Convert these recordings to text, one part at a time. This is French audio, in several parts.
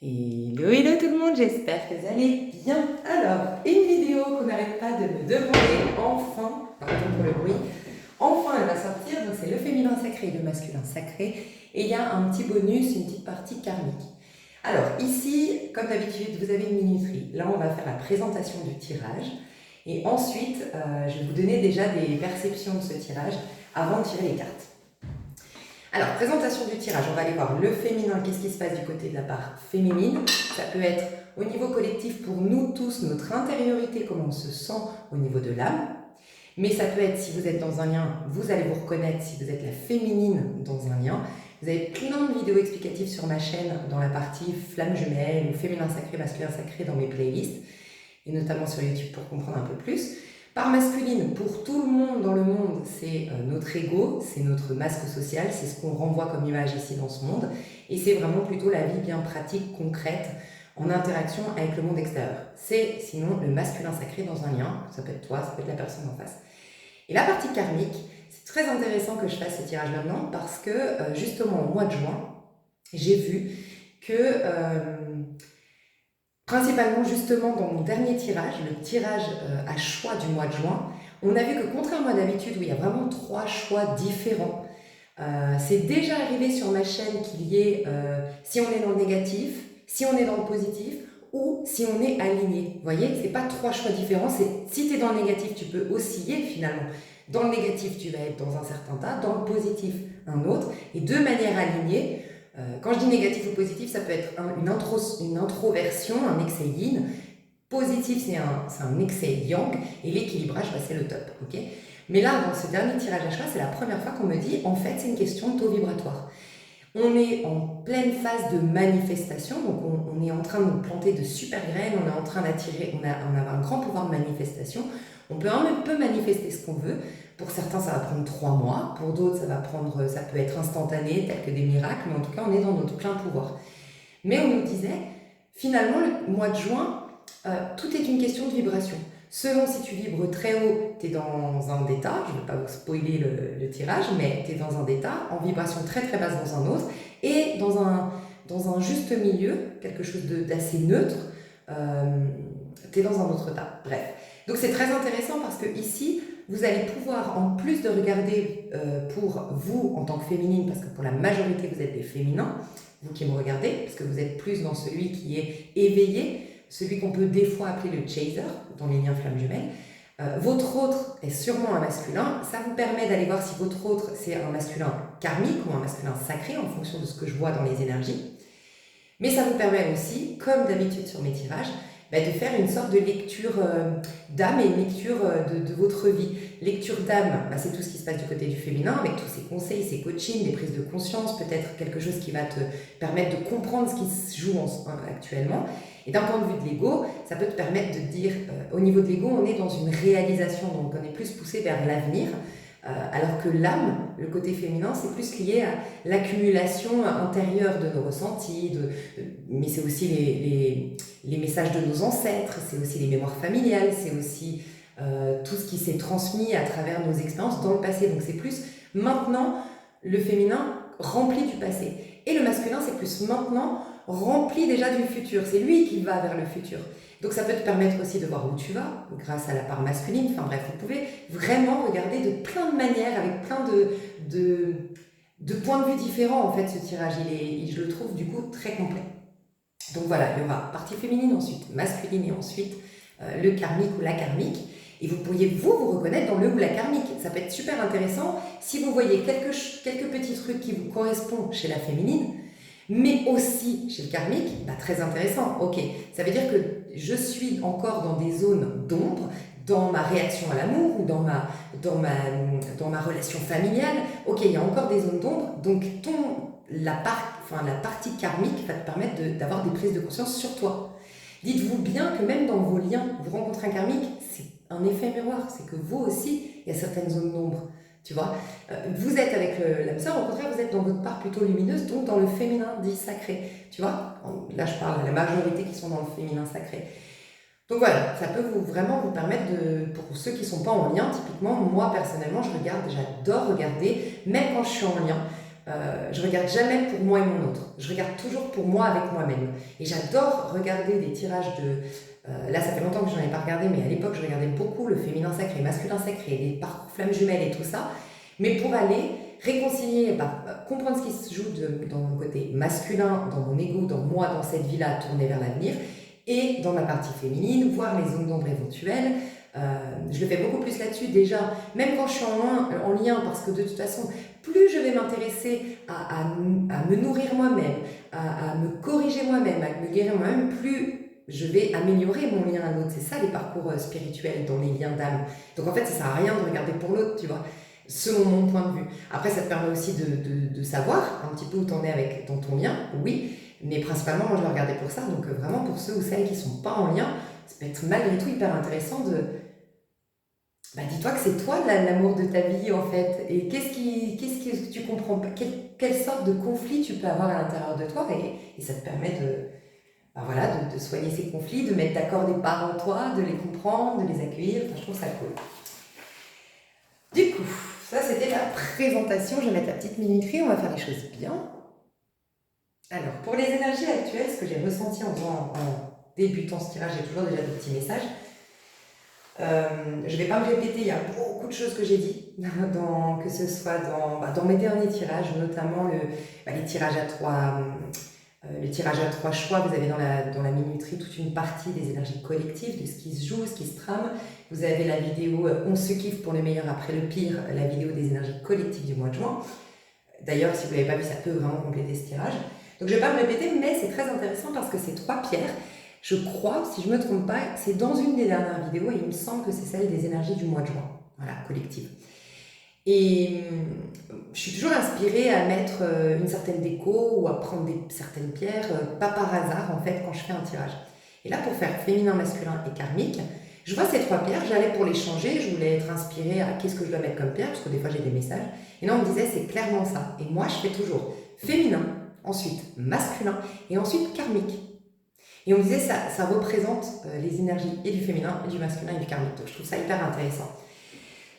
Hello tout le monde, j'espère que vous allez bien. Alors, une vidéo qu'on n'arrête pas de me demander, enfin, pardon pour le bruit, enfin elle va sortir, donc c'est le féminin sacré et le masculin sacré, et il y a un petit bonus, une petite partie karmique. Alors ici, comme d'habitude, vous avez une minuterie. Là, on va faire la présentation du tirage, et ensuite, je vais vous donner déjà des perceptions de ce tirage avant de tirer les cartes. Alors, présentation du tirage, on va aller voir le féminin, qu'est-ce qui se passe du côté de la part féminine. Ça peut être au niveau collectif pour nous tous, notre intériorité, comment on se sent au niveau de l'âme. Mais ça peut être, si vous êtes dans un lien, vous allez vous reconnaître si vous êtes la féminine dans un lien. Vous avez plein de vidéos explicatives sur ma chaîne dans la partie flamme jumelle ou féminin sacré, masculin sacré dans mes playlists, et notamment sur YouTube pour comprendre un peu plus. Part masculine, pour tout le monde dans le monde, c'est notre ego, c'est notre masque social, c'est ce qu'on renvoie comme image ici dans ce monde, et c'est vraiment plutôt la vie bien pratique, concrète, en interaction avec le monde extérieur. C'est sinon le masculin sacré dans un lien, ça peut être toi, ça peut être la personne en face. Et la partie karmique, c'est très intéressant que je fasse ce tirage maintenant, parce que justement au mois de juin, j'ai vu que... principalement justement dans mon dernier tirage, le tirage à choix du mois de juin, on a vu que contrairement à d'habitude où il y a vraiment 3 choix différents, c'est déjà arrivé sur ma chaîne qu'il y ait si on est dans le négatif, si on est dans le positif ou si on est aligné. Vous voyez, c'est pas 3 choix différents, c'est si tu es dans le négatif, tu peux osciller finalement. Dans le négatif, tu vas être dans un certain tas, dans le positif, un autre, et de manière alignée. Quand je dis négatif ou positif, ça peut être une introversion, un excès yin. Positif, c'est un excès yang. Et l'équilibrage, c'est le top. Okay, mais là, dans ce dernier tirage à choix, c'est la première fois qu'on me dit, en fait, c'est une question de taux vibratoire. On est en pleine phase de manifestation, donc on est en train de nous planter de super graines, on est en train d'attirer, on a un grand pouvoir de manifestation. On peut un peu manifester ce qu'on veut. Pour certains, ça va prendre 3 mois. Pour d'autres, ça peut être instantané, tel que des miracles. Mais en tout cas, on est dans notre plein pouvoir. Mais on nous disait, finalement, le mois de juin, tout est une question de vibration. Selon si tu vibres très haut, tu es dans un état, je ne vais pas vous spoiler le tirage, mais tu es dans un état, en vibration très très basse dans un autre, et dans un juste milieu, quelque chose d'assez neutre, tu es dans un autre état. Bref. Donc c'est très intéressant parce que ici, vous allez pouvoir, en plus de regarder pour vous en tant que féminine, parce que pour la majorité vous êtes des féminins, vous qui me regardez, parce que vous êtes plus dans celui qui est éveillé, celui qu'on peut des fois appeler le chaser, dans les liens flammes jumelles. Votre autre est sûrement un masculin, ça vous permet d'aller voir si votre autre c'est un masculin karmique ou un masculin sacré en fonction de ce que je vois dans les énergies. Mais ça vous permet aussi, comme d'habitude sur mes tirages, de faire une sorte de lecture d'âme et une lecture de votre vie. Lecture d'âme, c'est tout ce qui se passe du côté du féminin, avec tous ces conseils, ces coachings, des prises de conscience, peut-être quelque chose qui va te permettre de comprendre ce qui se joue actuellement. Et d'un point de vue de l'ego, ça peut te permettre de dire, au niveau de l'ego, on est dans une réalisation, donc on est plus poussé vers l'avenir, alors que l'âme, le côté féminin, c'est plus lié à l'accumulation intérieure de nos ressentis, mais c'est aussi les messages de nos ancêtres, c'est aussi les mémoires familiales, c'est aussi tout ce qui s'est transmis à travers nos expériences dans le passé. Donc c'est plus maintenant le féminin rempli du passé. Et le masculin, c'est plus maintenant rempli déjà du futur. C'est lui qui va vers le futur. Donc ça peut te permettre aussi de voir où tu vas, grâce à la part masculine. Enfin bref, vous pouvez vraiment regarder de plein de manières, avec plein de points de vue différents, en fait, ce tirage. Je le trouve, du coup, très complet. Donc voilà, il y aura partie féminine ensuite, masculine et ensuite le karmique ou la karmique. Et vous pourriez vous reconnaître dans le ou la karmique. Ça peut être super intéressant si vous voyez quelques petits trucs qui vous correspondent chez la féminine, mais aussi chez le karmique, très intéressant. Ok, ça veut dire que je suis encore dans des zones d'ombre, dans ma réaction à l'amour ou dans ma relation familiale. Ok, il y a encore des zones d'ombre, donc la partie karmique va te permettre d'avoir des prises de conscience sur toi. Dites-vous bien que même dans vos liens, vous rencontrez un karmique, c'est un effet miroir, c'est que vous aussi, il y a certaines zones d'ombre. Tu vois, vous êtes avec l'âme sœur, au contraire, vous êtes dans votre part plutôt lumineuse, donc dans le féminin dit sacré. Tu vois, là je parle de la majorité qui sont dans le féminin sacré. Donc voilà, ça peut vraiment vous permettre pour ceux qui ne sont pas en lien, typiquement, moi personnellement, j'adore regarder, même quand je suis en lien. Je regarde jamais pour moi et mon autre. Je regarde toujours pour moi avec moi-même. Et j'adore regarder des tirages de... là, ça fait longtemps que je n'en ai pas regardé, mais à l'époque, je regardais beaucoup le féminin sacré, masculin sacré, les parcours flammes jumelles et tout ça. Mais pour aller réconcilier, comprendre ce qui se joue dans mon côté masculin, dans mon ego, dans moi, dans cette vie-là, tournée vers l'avenir, et dans ma partie féminine, voir les zones d'ombre éventuelles. Je le fais beaucoup plus là-dessus déjà, même quand je suis en lien, parce que de toute façon, plus je vais m'intéresser à me nourrir moi-même, à me corriger moi-même, à me guérir moi-même, plus je vais améliorer mon lien à l'autre. C'est ça les parcours spirituels dans les liens d'âme. Donc en fait, ça sert à rien de regarder pour l'autre, tu vois, selon mon point de vue. Après, ça te permet aussi de savoir un petit peu où t'en es dans ton lien, oui, mais principalement, moi je le regardais pour ça. Donc vraiment pour ceux ou celles qui sont pas en lien, ça peut être malgré tout hyper intéressant de... dis-toi que c'est toi l'amour de ta vie en fait. Et qu'est-ce que tu comprends pas, quelle sorte de conflit tu peux avoir à l'intérieur de toi et ça te permet de soigner ces conflits, de mettre d'accord des parts en toi, de les comprendre, de les accueillir. Enfin, je trouve ça cool. Du coup, ça c'était la présentation. Je vais mettre la petite minuterie, on va faire les choses bien. Alors, pour les énergies actuelles, ce que j'ai ressenti en débutant ce tirage, j'ai toujours déjà des petits messages. Je ne vais pas me répéter, il y a beaucoup de choses que j'ai dit, que ce soit dans mes derniers tirages, notamment les tirages à trois choix. Vous avez dans la minuterie toute une partie des énergies collectives, de ce qui se joue, ce qui se trame. Vous avez la vidéo On se kiffe pour le meilleur après le pire, la vidéo des énergies collectives du mois de juin. D'ailleurs, si vous ne l'avez pas vu, ça peut vraiment compléter ce tirage. Donc je ne vais pas me répéter, mais c'est très intéressant parce que ces trois pierres, je crois, si je ne me trompe pas, c'est dans une des dernières vidéos et il me semble que c'est celle des énergies du mois de juin, voilà, collective. Et je suis toujours inspirée à mettre une certaine déco ou à prendre certaines pierres, pas par hasard en fait, quand je fais un tirage. Et là, pour faire féminin, masculin et karmique, je vois ces trois pierres, j'allais pour les changer, je voulais être inspirée à qu'est-ce que je dois mettre comme pierre, parce que des fois j'ai des messages. Et là, on me disait, c'est clairement ça. Et moi, je fais toujours féminin, ensuite masculin et ensuite karmique. Et on me disait, ça représente les énergies et du féminin, et du masculin et du karmique. Donc je trouve ça hyper intéressant.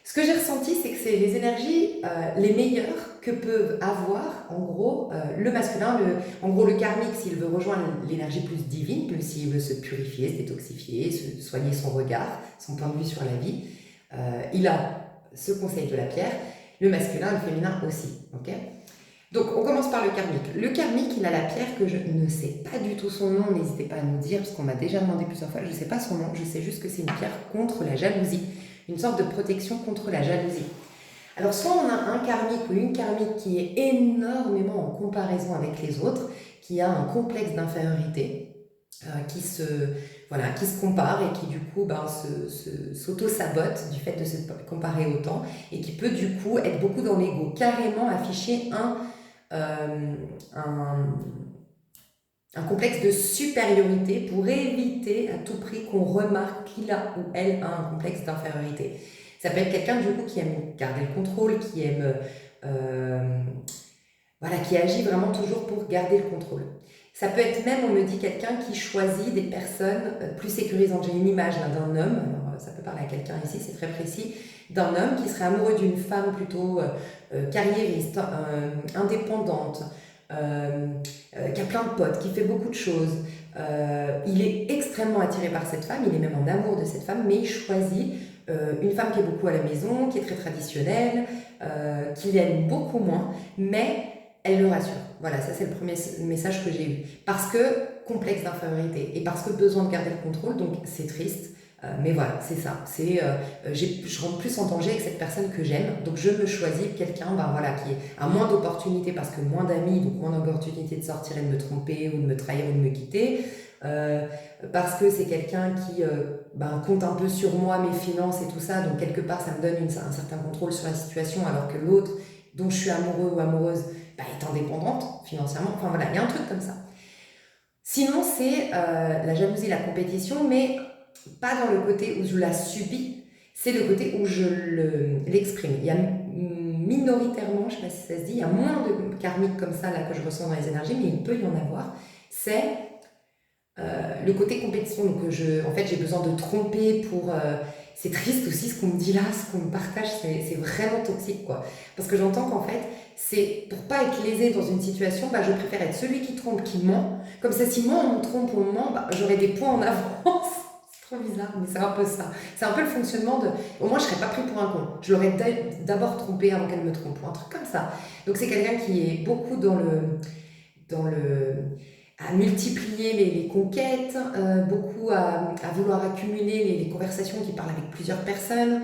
Ce que j'ai ressenti, c'est que c'est les énergies les meilleures que peuvent avoir, en gros, le masculin, en gros le karmique, s'il veut rejoindre l'énergie plus divine, plus s'il veut se purifier, se détoxifier, soigner son regard, son point de vue sur la vie, il a ce conseil de la pierre, le masculin, le féminin aussi, ok ? Donc, on commence par le karmique. Le karmique, il a la pierre que je ne sais pas du tout son nom, n'hésitez pas à nous dire, parce qu'on m'a déjà demandé plusieurs fois, je ne sais pas son nom, je sais juste que c'est une pierre contre la jalousie, une sorte de protection contre la jalousie. Alors, soit on a un karmique ou une karmique qui est énormément en comparaison avec les autres, qui a un complexe d'infériorité, qui se compare et qui du coup s'auto-sabote du fait de se comparer autant et qui peut du coup être beaucoup dans l'ego, carrément afficher un complexe de supériorité pour éviter à tout prix qu'on remarque qu'il a ou elle a un complexe d'infériorité. Ça peut être quelqu'un du coup qui aime garder le contrôle, qui aime qui agit vraiment toujours pour garder le contrôle. Ça peut être même, on me dit, quelqu'un qui choisit des personnes plus sécurisantes. J'ai une image là, d'un homme, alors ça peut parler à quelqu'un ici, c'est très précis, d'un homme qui serait amoureux d'une femme plutôt carriériste, indépendante, qui a plein de potes, qui fait beaucoup de choses. Il est extrêmement attiré par cette femme, il est même en amour de cette femme, mais il choisit une femme qui est beaucoup à la maison, qui est très traditionnelle, qui l'aime beaucoup moins, mais elle le rassure. Voilà, ça c'est le premier message que j'ai eu. Parce que complexe d'infériorité et parce que besoin de garder le contrôle, donc c'est triste. Mais voilà, c'est ça. Je rentre plus en danger avec cette personne que j'aime. Donc je me choisis quelqu'un qui a moins d'opportunités parce que moins d'amis, donc moins d'opportunités de sortir et de me tromper ou de me trahir ou de me quitter. Parce que c'est quelqu'un qui compte un peu sur moi, mes finances et tout ça. Donc quelque part, ça me donne un certain contrôle sur la situation alors que l'autre dont je suis amoureux ou amoureuse est indépendante financièrement. Enfin voilà, il y a un truc comme ça. Sinon, c'est la jalousie, la compétition, mais pas dans le côté où je la subis, c'est le côté où je l'exprime. Il y a minoritairement, je ne sais pas si ça se dit, il y a moins de karmique comme ça là que je ressens dans les énergies, mais il peut y en avoir. C'est le côté compétition. Donc en fait, j'ai besoin de tromper pour c'est triste aussi ce qu'on me dit là, ce qu'on me partage, c'est vraiment toxique, quoi. Parce que j'entends qu'en fait, c'est pour pas être lésée dans une situation, bah, je préfère être celui qui trompe, qui ment. Comme ça, si moi on me trompe, on me ment, bah, j'aurai des points en avance. C'est trop bizarre, mais c'est un peu ça. C'est un peu le fonctionnement de. Au moins, je serais pas pris pour un con. Je l'aurais d'abord trompé avant qu'elle me trompe, ou un truc comme ça. Donc, c'est quelqu'un qui est beaucoup dans le à multiplier les conquêtes, beaucoup à vouloir accumuler les conversations qui parlent avec plusieurs personnes,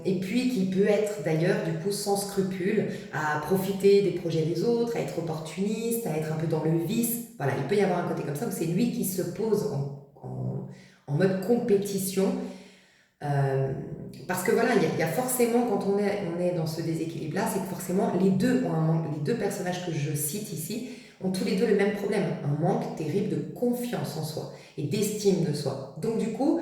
et puis qui peut être d'ailleurs du coup sans scrupule à profiter des projets des autres, à être opportuniste, à être un peu dans le vice. Voilà, il peut y avoir un côté comme ça où c'est lui qui se pose en mode compétition. Euh, Parce que voilà, il y a forcément, quand on est dans ce déséquilibre-là, c'est que forcément les deux ont un manque. Les deux personnages que je cite ici ont tous les deux le même problème, un manque terrible de confiance en soi et d'estime de soi. Donc du coup,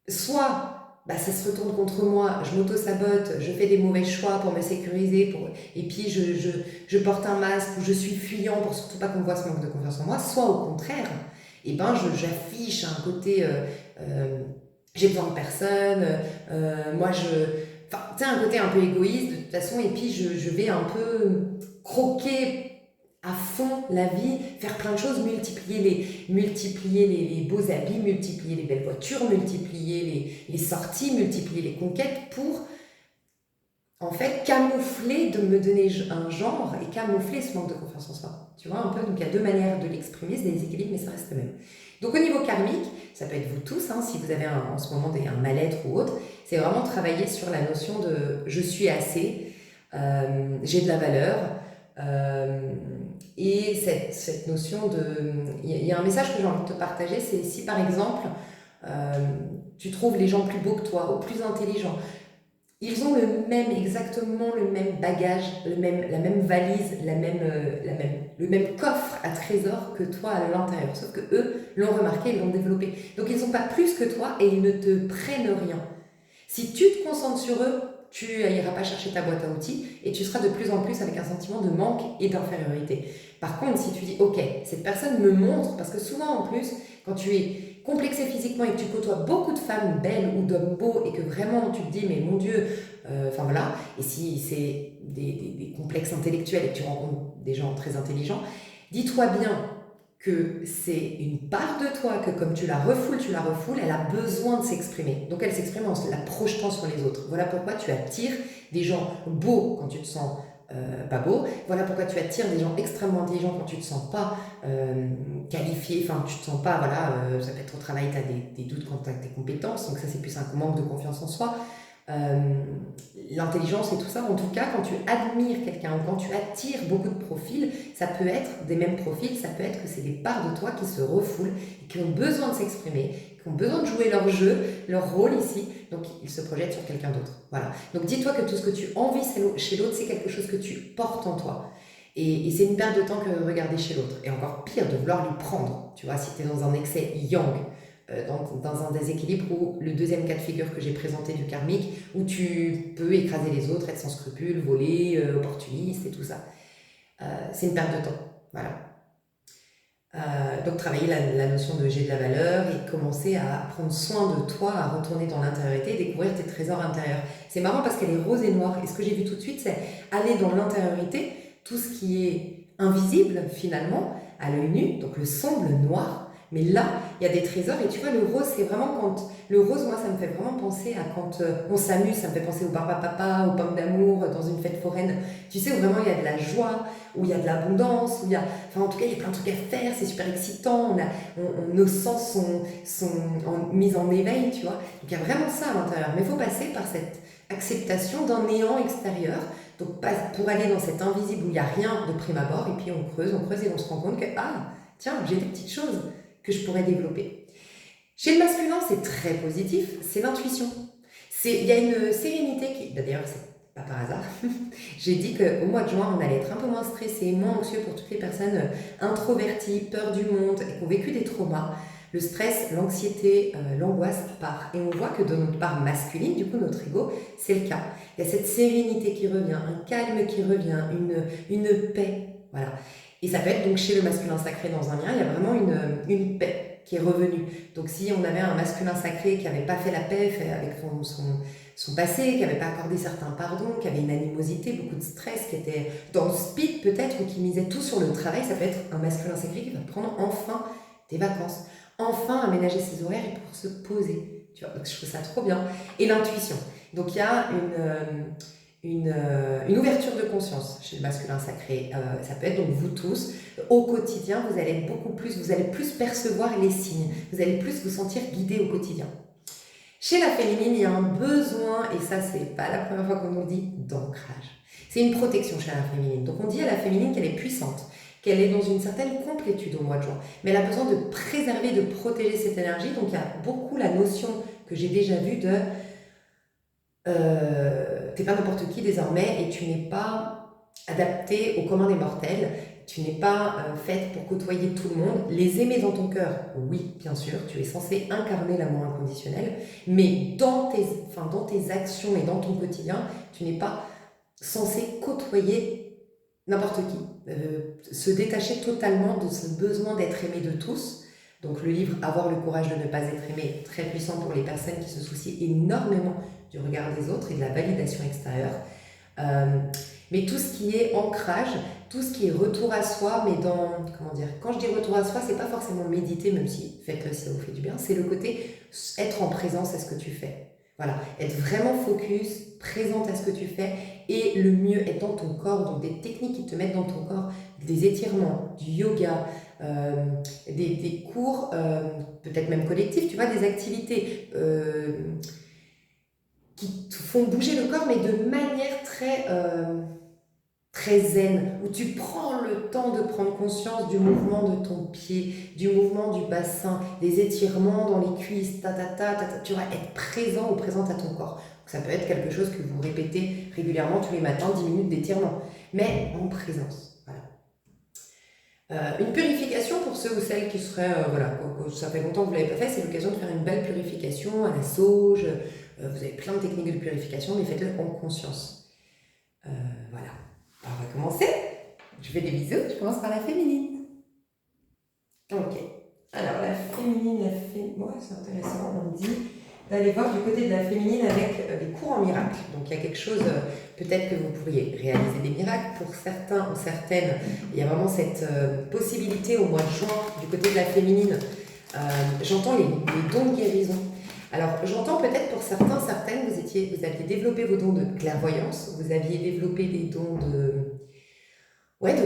soit bah, ça se retourne contre moi, je m'auto-sabote, je fais des mauvais choix pour me sécuriser, et puis je porte un masque ou je suis fuyant pour surtout pas qu'on voit ce manque de confiance en moi, soit au contraire, et ben j'affiche un côté j'ai besoin de personne, moi enfin, tu sais, un côté un peu égoïste de toute façon, et puis je vais un peu croquer à fond la vie, faire plein de choses, multiplier les beaux habits, multiplier les belles voitures, multiplier les sorties, multiplier les conquêtes pour en fait camoufler, de me donner un genre et camoufler ce manque de confiance en soi. Tu vois un peu, donc il y a deux manières de l'exprimer, c'est des déséquilibres, mais ça reste le même. Donc au niveau karmique, ça peut être vous tous, hein, si vous avez en ce moment un mal-être ou autre, c'est vraiment travailler sur la notion de je suis assez, j'ai de la valeur, et cette notion de... Il y a un message que j'ai envie de te partager, c'est si par exemple, euh, tu trouves les gens plus beaux que toi ou plus intelligents, ils ont exactement le même bagage, la même valise, le même coffre à trésor que toi à l'intérieur. Sauf que eux l'ont remarqué, ils l'ont développé. Donc ils n'ont pas plus que toi et ils ne te prennent rien. Si tu te concentres sur eux, tu n'iras pas chercher ta boîte à outils et tu seras de plus en plus avec un sentiment de manque et d'infériorité. Par contre, si tu dis, ok, cette personne me montre, parce que souvent en plus, quand tu es complexé physiquement et que tu côtoies beaucoup de femmes belles ou d'hommes beaux et que vraiment tu te dis, mais mon Dieu, enfin voilà, et si c'est des complexes intellectuels et que tu rencontres des gens très intelligents, dis-toi bien que c'est une part de toi que comme tu la refoules, elle a besoin de s'exprimer. Donc elle s'exprime en la projetant sur les autres. Voilà pourquoi tu attires des gens beaux quand tu te sens pas beau. Voilà pourquoi tu attires des gens extrêmement intelligents quand tu te sens pas qualifié, enfin tu te sens pas, voilà, ça peut être au travail, tu as des doutes quant à tes compétences, donc ça c'est plus un manque de confiance en soi. L'intelligence et tout ça, en tout cas, quand tu admires quelqu'un ou quand tu attires beaucoup de profils, ça peut être des mêmes profils, ça peut être que c'est des parts de toi qui se refoulent et qui ont besoin de s'exprimer, qui ont besoin de jouer leur jeu, leur rôle ici, donc ils se projettent sur quelqu'un d'autre. Voilà. Donc dis-toi que tout ce que tu envies chez l'autre, c'est quelque chose que tu portes en toi. Et c'est une perte de temps que de regarder chez l'autre. Et encore pire, de vouloir lui prendre. Tu vois, si tu es dans un excès yang, dans un déséquilibre où le deuxième cas de figure que j'ai présenté du karmique, où tu peux écraser les autres, être sans scrupules, voler, opportuniste et tout ça. C'est une perte de temps. Voilà. Donc travailler la notion de j'ai de la valeur et commencer à prendre soin de toi, à retourner dans l'intériorité et découvrir tes trésors intérieurs. C'est marrant parce qu'elle est rose et noire. Et ce que j'ai vu tout de suite, c'est aller dans l'intériorité, tout ce qui est invisible finalement, à l'œil nu, donc le sombre, le noir. Mais là, il y a des trésors et tu vois, le rose, c'est vraiment quand... Le rose, moi, ça me fait vraiment penser à quand on s'amuse, ça me fait penser au Barbapapa, aux pommes d'amour, dans une fête foraine. Tu sais, où vraiment il y a de la joie, où il y a de l'abondance, où il y a... Enfin, en tout cas, il y a plein de trucs à faire, c'est super excitant, nos sens sont mis en éveil, tu vois. Donc il y a vraiment ça à l'intérieur. Mais il faut passer par cette acceptation d'un néant extérieur, donc pour aller dans cet invisible où il n'y a rien de prime abord, et puis on creuse et on se rend compte que, ah, tiens, j'ai des petites choses que je pourrais développer. Chez le masculin, c'est très positif, c'est l'intuition. Il y a une sérénité qui... D'ailleurs, c'est pas par hasard. J'ai dit qu'au mois de juin, on allait être un peu moins stressé, moins anxieux pour toutes les personnes introverties, peur du monde, et qui ont vécu des traumas. Le stress, l'anxiété, l'angoisse part. Et on voit que de notre part masculine, du coup notre ego, c'est le cas. Il y a cette sérénité qui revient, un calme qui revient, une paix. Voilà. Et ça peut être donc chez le masculin sacré dans un lien, il y a vraiment une paix qui est revenue. Donc si on avait un masculin sacré qui n'avait pas fait la paix avec son passé, qui n'avait pas accordé certains pardons, qui avait une animosité, beaucoup de stress, qui était dans le speed peut-être, ou qui misait tout sur le travail, ça peut être un masculin sacré qui va prendre enfin des vacances, enfin aménager ses horaires et pour se poser. Tu vois, donc je trouve ça trop bien. Et l'intuition. Donc il y a une ouverture de conscience chez le masculin sacré. Ça peut être donc vous tous. Au quotidien, vous allez plus percevoir les signes. Vous allez plus vous sentir guidé au quotidien. Chez la féminine, il y a un besoin, et ça, c'est pas la première fois qu'on nous le dit, d'ancrage. C'est une protection chez la féminine. Donc on dit à la féminine qu'elle est puissante, qu'elle est dans une certaine complétude au mois de juin. Mais elle a besoin de préserver, de protéger cette énergie. Donc il y a beaucoup la notion que j'ai déjà vue de t'es pas n'importe qui désormais et tu n'es pas adapté au commun des mortels. Tu n'es pas faite pour côtoyer tout le monde. Les aimer dans ton cœur, oui, bien sûr, tu es censé incarner l'amour inconditionnel, mais dans tes actions et dans ton quotidien, tu n'es pas censé côtoyer n'importe qui. Se détacher totalement de ce besoin d'être aimé de tous. Donc le livre « Avoir le courage de ne pas être aimé », très puissant pour les personnes qui se soucient énormément du regard des autres et de la validation extérieure. Mais tout ce qui est ancrage, tout ce qui est retour à soi, mais quand je dis retour à soi, c'est pas forcément méditer, même si faites-le si ça vous fait du bien, c'est le côté être en présence à ce que tu fais. Voilà, être vraiment focus, présente à ce que tu fais, et le mieux être dans ton corps, donc des techniques qui te mettent dans ton corps, des étirements, du yoga, des cours, peut-être même collectifs, tu vois, des activités qui te font bouger le corps, mais de manière très zen, où tu prends le temps de prendre conscience du mouvement de ton pied, du mouvement du bassin, des étirements dans les cuisses, tu vas être présent ou présente à ton corps. Donc ça peut être quelque chose que vous répétez régulièrement tous les matins, 10 minutes d'étirement, mais en présence. Voilà. Une purification pour ceux ou celles qui seraient, ça fait longtemps que vous ne l'avez pas fait, c'est l'occasion de faire une belle purification à la sauge. Vous avez plein de techniques de purification, mais faites-le en conscience. Voilà. Alors, on va commencer. Je fais des bisous. Je commence par la féminine. Ok. Alors, la féminine, ouais, c'est intéressant. On me dit d'aller voir du côté de la féminine avec les cours en miracle. Donc, il y a quelque chose, peut-être que vous pourriez réaliser des miracles. Pour certains ou certaines, il y a vraiment cette possibilité au mois de juin, du côté de la féminine. J'entends les dons de guérison. Alors, j'entends peut-être pour certains, certaines, vous aviez développé vos dons de clairvoyance, vous aviez développé des dons de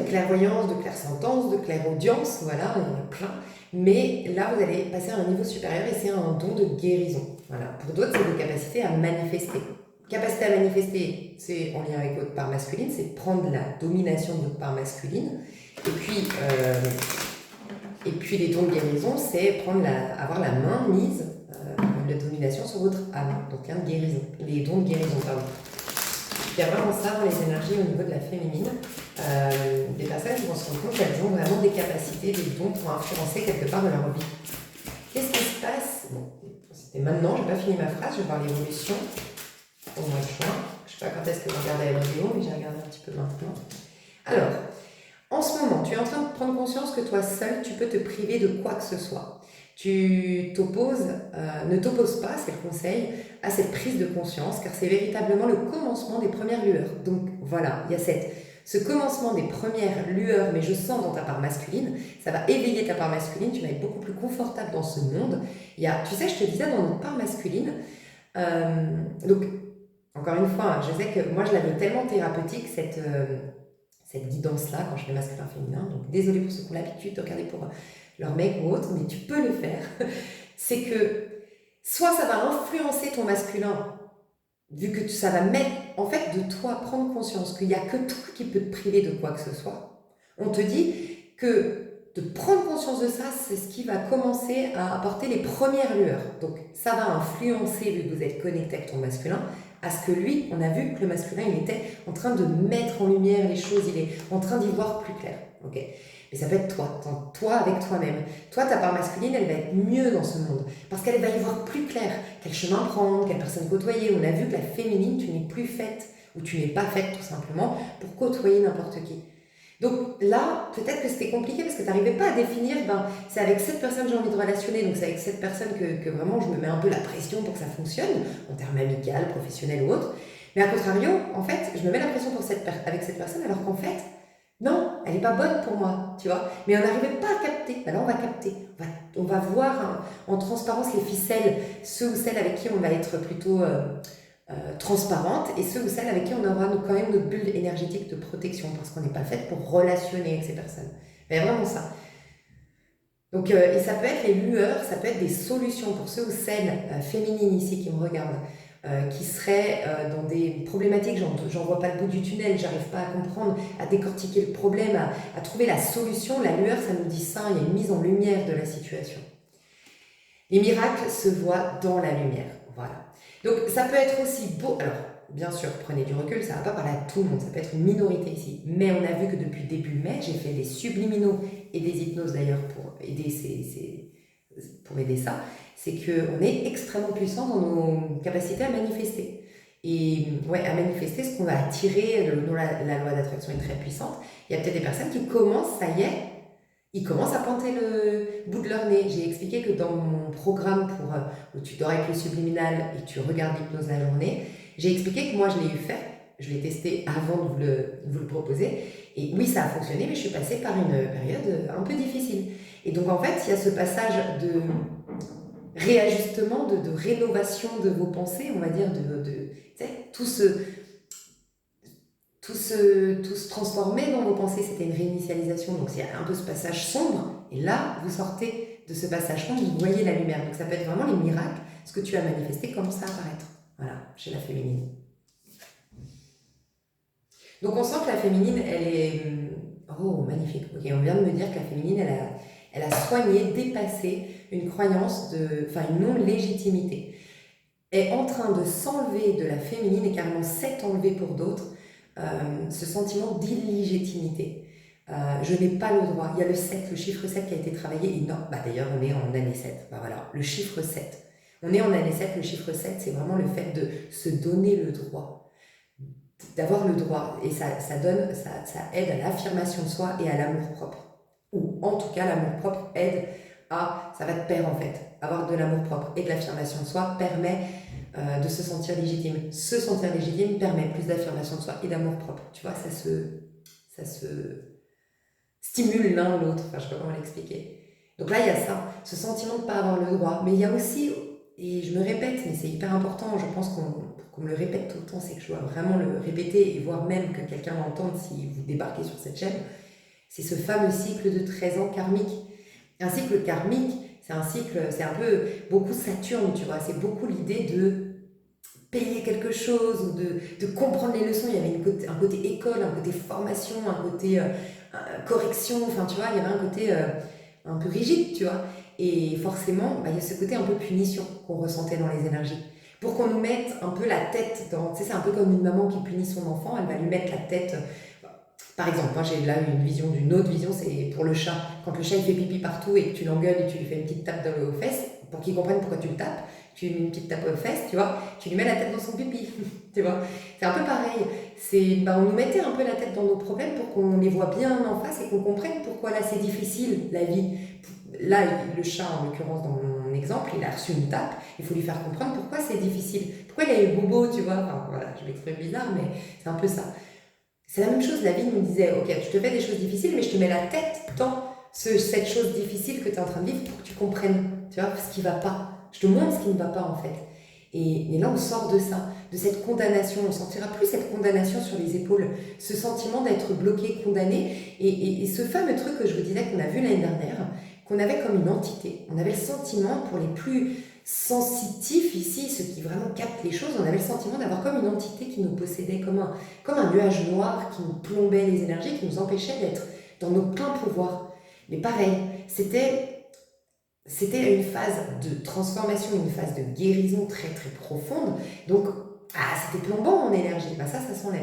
clairvoyance, de clairsentence, de clairaudience, voilà, il y en a plein. Mais là, vous allez passer à un niveau supérieur et c'est un don de guérison. Voilà. Pour d'autres, c'est des capacités à manifester. Capacité à manifester, c'est en lien avec votre part masculine, c'est prendre la domination de votre part masculine. Et puis les dons de guérison, c'est avoir la main mise, la domination sur votre âme, donc guérison, les dons de guérison, pardon. Il y a vraiment ça dans les énergies au niveau de la féminine. Des personnes qui vont se rendre compte qu'elles ont vraiment des capacités, des dons pour influencer quelque part de leur vie. Qu'est-ce qui se passe? Bon, c'était maintenant, je n'ai pas fini ma phrase, je vais voir l'évolution au mois de juin. Je ne sais pas quand est-ce que vous regardez la vidéo, mais j'ai regardé un petit peu maintenant. Alors, en ce moment, tu es en train de prendre conscience que toi seul, tu peux te priver de quoi que ce soit. Ne t'oppose pas, c'est le conseil, à cette prise de conscience, car c'est véritablement le commencement des premières lueurs. Donc voilà, il y a ce commencement des premières lueurs, mais je sens dans ta part masculine, ça va éveiller ta part masculine, tu vas être beaucoup plus confortable dans ce monde. Tu sais, je te disais, dans notre part masculine, donc, encore une fois, je sais que moi, je la veux tellement thérapeutique, cette guidance-là, quand je fais masculin-féminin. Donc, désolée pour ceux qui ont l'habitude de regarder pour leur mec ou autre, mais tu peux le faire. C'est que soit ça va influencer ton masculin, vu que ça va mettre, en fait, de toi, prendre conscience qu'il n'y a que toi qui peux te priver de quoi que ce soit. On te dit que de prendre conscience de ça, c'est ce qui va commencer à apporter les premières lueurs. Donc, ça va influencer, vu que vous êtes connecté avec ton masculin, à ce que lui, on a vu que le masculin, il était en train de mettre en lumière les choses, il est en train d'y voir plus clair. Okay. Mais ça peut être toi avec toi-même. Toi, ta part masculine, elle va être mieux dans ce monde, parce qu'elle va y voir plus clair, quel chemin prendre, quelle personne côtoyer. On a vu que la féminine, tu n'es plus faite, ou tu n'es pas faite tout simplement, pour côtoyer n'importe qui. Donc là, peut-être que c'était compliqué parce que tu n'arrivais pas à définir, ben, c'est avec cette personne que j'ai envie de relationner, donc c'est avec cette personne que vraiment je me mets un peu la pression pour que ça fonctionne, en termes amical, professionnel ou autre. Mais à contrario, en fait, je me mets la pression pour avec cette personne alors qu'en fait, non, elle n'est pas bonne pour moi, tu vois. Mais on n'arrivait pas à capter. Ben là, on va capter. On va voir en transparence les ficelles, ceux ou celles avec qui on va être plutôt transparente et ceux ou celles avec qui on aura quand même notre bulle énergétique de protection parce qu'on n'est pas fait pour relationner avec ces personnes. Mais vraiment ça. Donc, et ça peut être les lueurs, ça peut être des solutions pour ceux ou celles féminines ici qui me regardent, qui seraient dans des problématiques, j'en vois pas le bout du tunnel, j'arrive pas à comprendre, à décortiquer le problème, à trouver la solution. La lueur, ça nous dit ça, il y a une mise en lumière de la situation. Les miracles se voient dans la lumière. Voilà. Donc ça peut être aussi beau. Alors, bien sûr, prenez du recul, ça ne va pas parler à tout le monde, ça peut être une minorité ici. Mais on a vu que depuis début mai, j'ai fait des subliminaux et des hypnoses d'ailleurs pour aider ça. C'est qu'on est extrêmement puissant dans nos capacités à manifester. Et ouais, à manifester ce qu'on va attirer, la loi d'attraction est très puissante. Il y a peut-être des personnes qui commencent, ça y est, ils commencent à pointer le bout de leur nez. J'ai expliqué que dans mon programme où tu dors avec le subliminal et tu regardes l'hypnose la journée, j'ai expliqué que moi je l'ai eu fait, je l'ai testé avant de vous le proposer. Et oui, ça a fonctionné, mais je suis passée par une période un peu difficile. Et donc en fait, il y a ce passage de réajustement, de rénovation de vos pensées, on va dire, tu sais, tout se transformer dans vos pensées, c'était une réinitialisation, donc c'est un peu ce passage sombre, et là, vous sortez de ce passage sombre, vous voyez la lumière, donc ça peut être vraiment les miracles, ce que tu as manifesté commence à apparaître, voilà, chez la féminine. Donc on sent que la féminine, elle est... Oh, magnifique, ok, on vient de me dire que la féminine, elle a soigné, dépassé une croyance une non-légitimité, est en train de s'enlever de la féminine et carrément s'est enlevée pour d'autres, ce sentiment d'illégitimité. Je n'ai pas le droit. Il y a le 7, le chiffre 7 qui a été travaillé. Et non, d'ailleurs, on est en année 7. Voilà, le chiffre 7. On est en année 7, le chiffre 7, c'est vraiment le fait de se donner le droit. D'avoir le droit. Et ça aide à l'affirmation de soi et à l'amour-propre. Ou en tout cas, l'amour-propre aide ça va de pair en fait. Avoir de l'amour-propre et de l'affirmation de soi permet de se sentir légitime. Se sentir légitime permet plus d'affirmation de soi et d'amour-propre. Tu vois, ça se stimule l'un l'autre. Enfin, je sais pas comment l'expliquer. Donc là, il y a ça, ce sentiment de ne pas avoir le droit. Mais il y a aussi, et je me répète, mais c'est hyper important, je pense qu'on me le répète tout le temps, c'est que je dois vraiment le répéter et voir même que quelqu'un l'entende si vous débarquez sur cette chaîne, c'est ce fameux cycle de 13 ans karmique. Un cycle karmique, c'est un cycle, c'est un peu beaucoup Saturne, tu vois, c'est beaucoup l'idée de payer quelque chose ou de comprendre les leçons. Il y avait un côté école, un côté formation, un côté correction, enfin tu vois, il y avait un côté un peu rigide, tu vois. Et forcément, il y a ce côté un peu punition qu'on ressentait dans les énergies. Pour qu'on nous mette un peu la tête dans... Tu sais, c'est un peu comme une maman qui punit son enfant, elle va lui mettre la tête... Par exemple, moi j'ai là une autre vision, c'est pour le chat. Quand le chat il fait pipi partout et que tu l'engueules et tu lui fais une petite tape aux fesses, pour qu'il comprenne pourquoi tu le tapes, tu lui mets une petite tape aux fesses, tu vois, tu lui mets la tête dans son pipi, tu vois. C'est un peu pareil. On nous mettait un peu la tête dans nos problèmes pour qu'on les voit bien en face et qu'on comprenne pourquoi là c'est difficile, la vie. Là, le chat, en l'occurrence, dans mon exemple, il a reçu une tape, il faut lui faire comprendre pourquoi c'est difficile. Pourquoi il a eu bobo, tu vois. Enfin, voilà, je m'exprime bizarre, mais c'est un peu ça. C'est la même chose, la vie nous disait, ok, je te fais des choses difficiles, mais je te mets la tête dans cette chose difficile que tu es en train de vivre pour que tu comprennes, tu vois, ce qui ne va pas. Je te montre ce qui ne va pas en fait. Et là, on sort de ça, de cette condamnation. On ne sentira plus cette condamnation sur les épaules, ce sentiment d'être bloqué, condamné. Et ce fameux truc que je vous disais qu'on a vu l'année dernière, qu'on avait comme une entité. On avait le sentiment, pour les plus sensitifs ici, ceux qui vraiment captent les choses, on avait le sentiment d'avoir comme une entité qui nous possédait, comme un nuage noir qui nous plombait les énergies, qui nous empêchait d'être dans nos pleins pouvoirs. Mais pareil, c'était une phase de transformation, une phase de guérison très très profonde. Donc, c'était plombant en énergie. Ça s'enlève.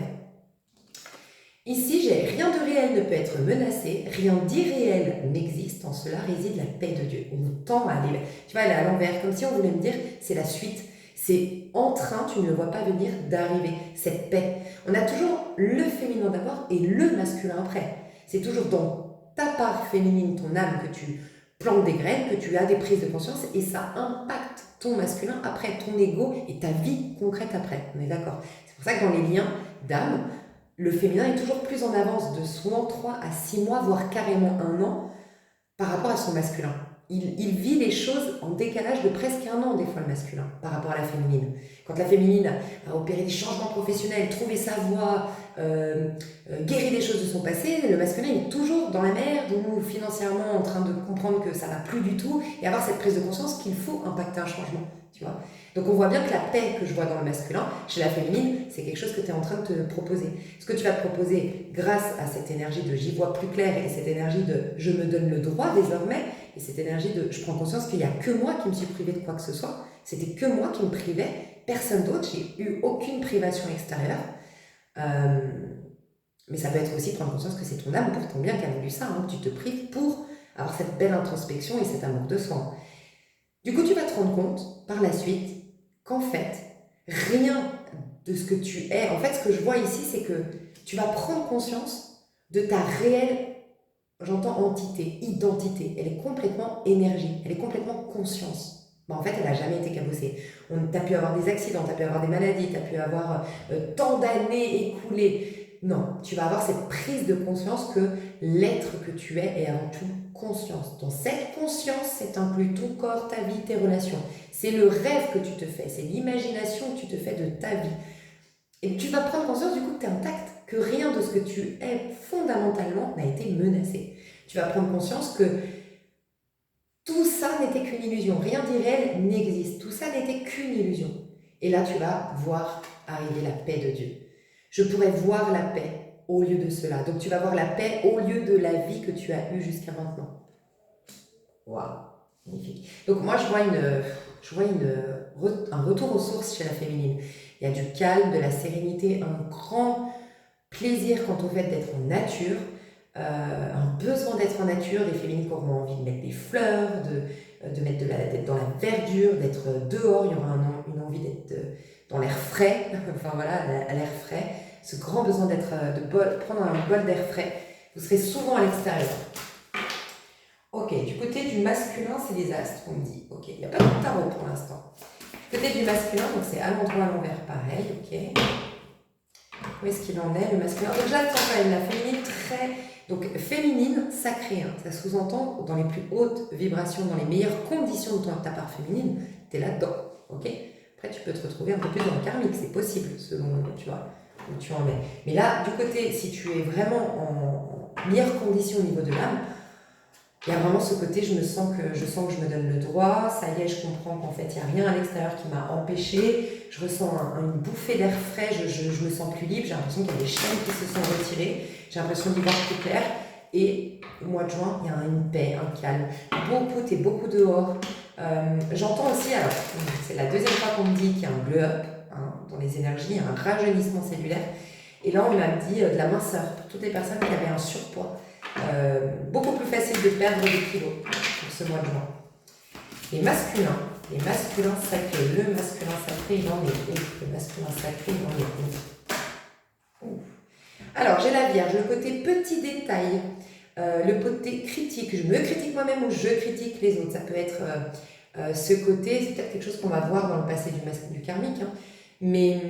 Ici, rien de réel ne peut être menacé, rien d'irréel n'existe, en cela réside la paix de Dieu. On nous tend à aller, tu vois, elle est à l'envers, comme si on voulait me dire, c'est la suite, c'est en train, tu ne le vois pas venir, d'arriver, cette paix. On a toujours le féminin d'abord et le masculin après. C'est toujours dans ta part féminine, ton âme, que tu plantes des graines, que tu as des prises de conscience et ça impacte ton masculin après, ton ego et ta vie concrète après. On est d'accord? C'est pour ça que dans les liens d'âme, le féminin est toujours plus en avance de souvent 3 à 6 mois, voire carrément 1 an par rapport à son masculin. Il vit les choses en décalage de presque 1 an, des fois, le masculin, par rapport à la féminine. Quand la féminine a opéré des changements professionnels, trouvé sa voie, guéri des choses de son passé, le masculin est toujours dans la merde ou financièrement en train de comprendre que ça va plus du tout et avoir cette prise de conscience qu'il faut impacter un changement, tu vois. Donc on voit bien que la paix que je vois dans le masculin, chez la féminine, c'est quelque chose que tu es en train de te proposer. Ce que tu vas te proposer grâce à cette énergie de j'y vois plus clair et cette énergie de je me donne le droit désormais et cette énergie de je prends conscience qu'il n'y a que moi qui me suis privée de quoi que ce soit, c'était que moi qui me privais, personne d'autre, j'ai eu aucune privation extérieure. Mais ça peut être aussi prendre conscience que c'est ton âme pour ton bien qui a voulu ça, que tu te prives pour avoir cette belle introspection et cet amour de soi. Du coup, tu vas te rendre compte par la suite qu'en fait, rien de ce que tu es, en fait, ce que je vois ici, c'est que tu vas prendre conscience de ta réelle, j'entends entité, identité. Elle est complètement énergie, elle est complètement conscience. En fait, elle n'a jamais été cabossée. Tu as pu avoir des accidents, tu as pu avoir des maladies, tu as pu avoir tant d'années écoulées. Non, tu vas avoir cette prise de conscience que l'être que tu es est avant tout conscience. Dans cette conscience, c'est inclus ton corps, ta vie, tes relations. C'est le rêve que tu te fais, c'est l'imagination que tu te fais de ta vie. Et tu vas prendre conscience du coup que tu es intact, que rien de ce que tu es fondamentalement n'a été menacé. Tu vas prendre conscience que tout ça n'était qu'une illusion, rien d'irréel n'existe, tout ça n'était qu'une illusion. Et là, tu vas voir arriver la paix de Dieu. Je pourrais voir la paix au lieu de cela. Donc tu vas voir la paix au lieu de la vie que tu as eue jusqu'à maintenant. Waouh, magnifique. Donc moi, je vois un retour aux sources chez la féminine. Il y a du calme, de la sérénité, un grand plaisir quant au fait d'être en nature, un besoin d'être en nature, des féminines qui auront envie de mettre des fleurs, d'être dans la verdure, d'être dehors, il y aura une envie d'être dans l'air frais, enfin voilà, à l'air frais, ce grand besoin de prendre un bol d'air frais, vous serez souvent à l'extérieur. Ok, du côté du masculin, c'est les astres, on me dit. Ok, il n'y a pas de tarot pour l'instant. Du côté du masculin, donc c'est à l'endroit, à l'envers, pareil, ok. Où est-ce qu'il en est, le masculin? Donc j'attends quand même la féminine très... Donc féminine, sacrée, ça sous-entend dans les plus hautes vibrations, dans les meilleures conditions de ta part féminine, tu es là-dedans, ok. Après tu peux te retrouver un peu plus dans le karmique, c'est possible, selon, tu vois, où tu en es. Mais là, du côté, si tu es vraiment en meilleure condition au niveau de l'âme, il y a vraiment ce côté, je sens que je me donne le droit, ça y est, je comprends qu'en fait, il n'y a rien à l'extérieur qui m'a empêché, je ressens une bouffée d'air frais, je me sens plus libre, j'ai l'impression qu'il y a des chaînes qui se sont retirées, j'ai l'impression d'y voir plus clair, et au mois de juin, il y a une paix, un calme, t'es beaucoup dehors. J'entends aussi, alors, c'est la deuxième fois qu'on me dit qu'il y a un glow-up dans les énergies, un rajeunissement cellulaire, et là, on m'a dit de la minceur, pour toutes les personnes qui avaient un surpoids. Beaucoup plus facile de perdre des kilos pour ce mois de juin. Les masculins sacrés, le masculin sacré, il en est où? Le masculin sacré, il en est où? Alors, j'ai la Vierge, le côté petit détail, le côté critique, je me critique moi-même ou je critique les autres. Ça peut être ce côté, c'est peut-être quelque chose qu'on va voir dans le passé du karmique, mais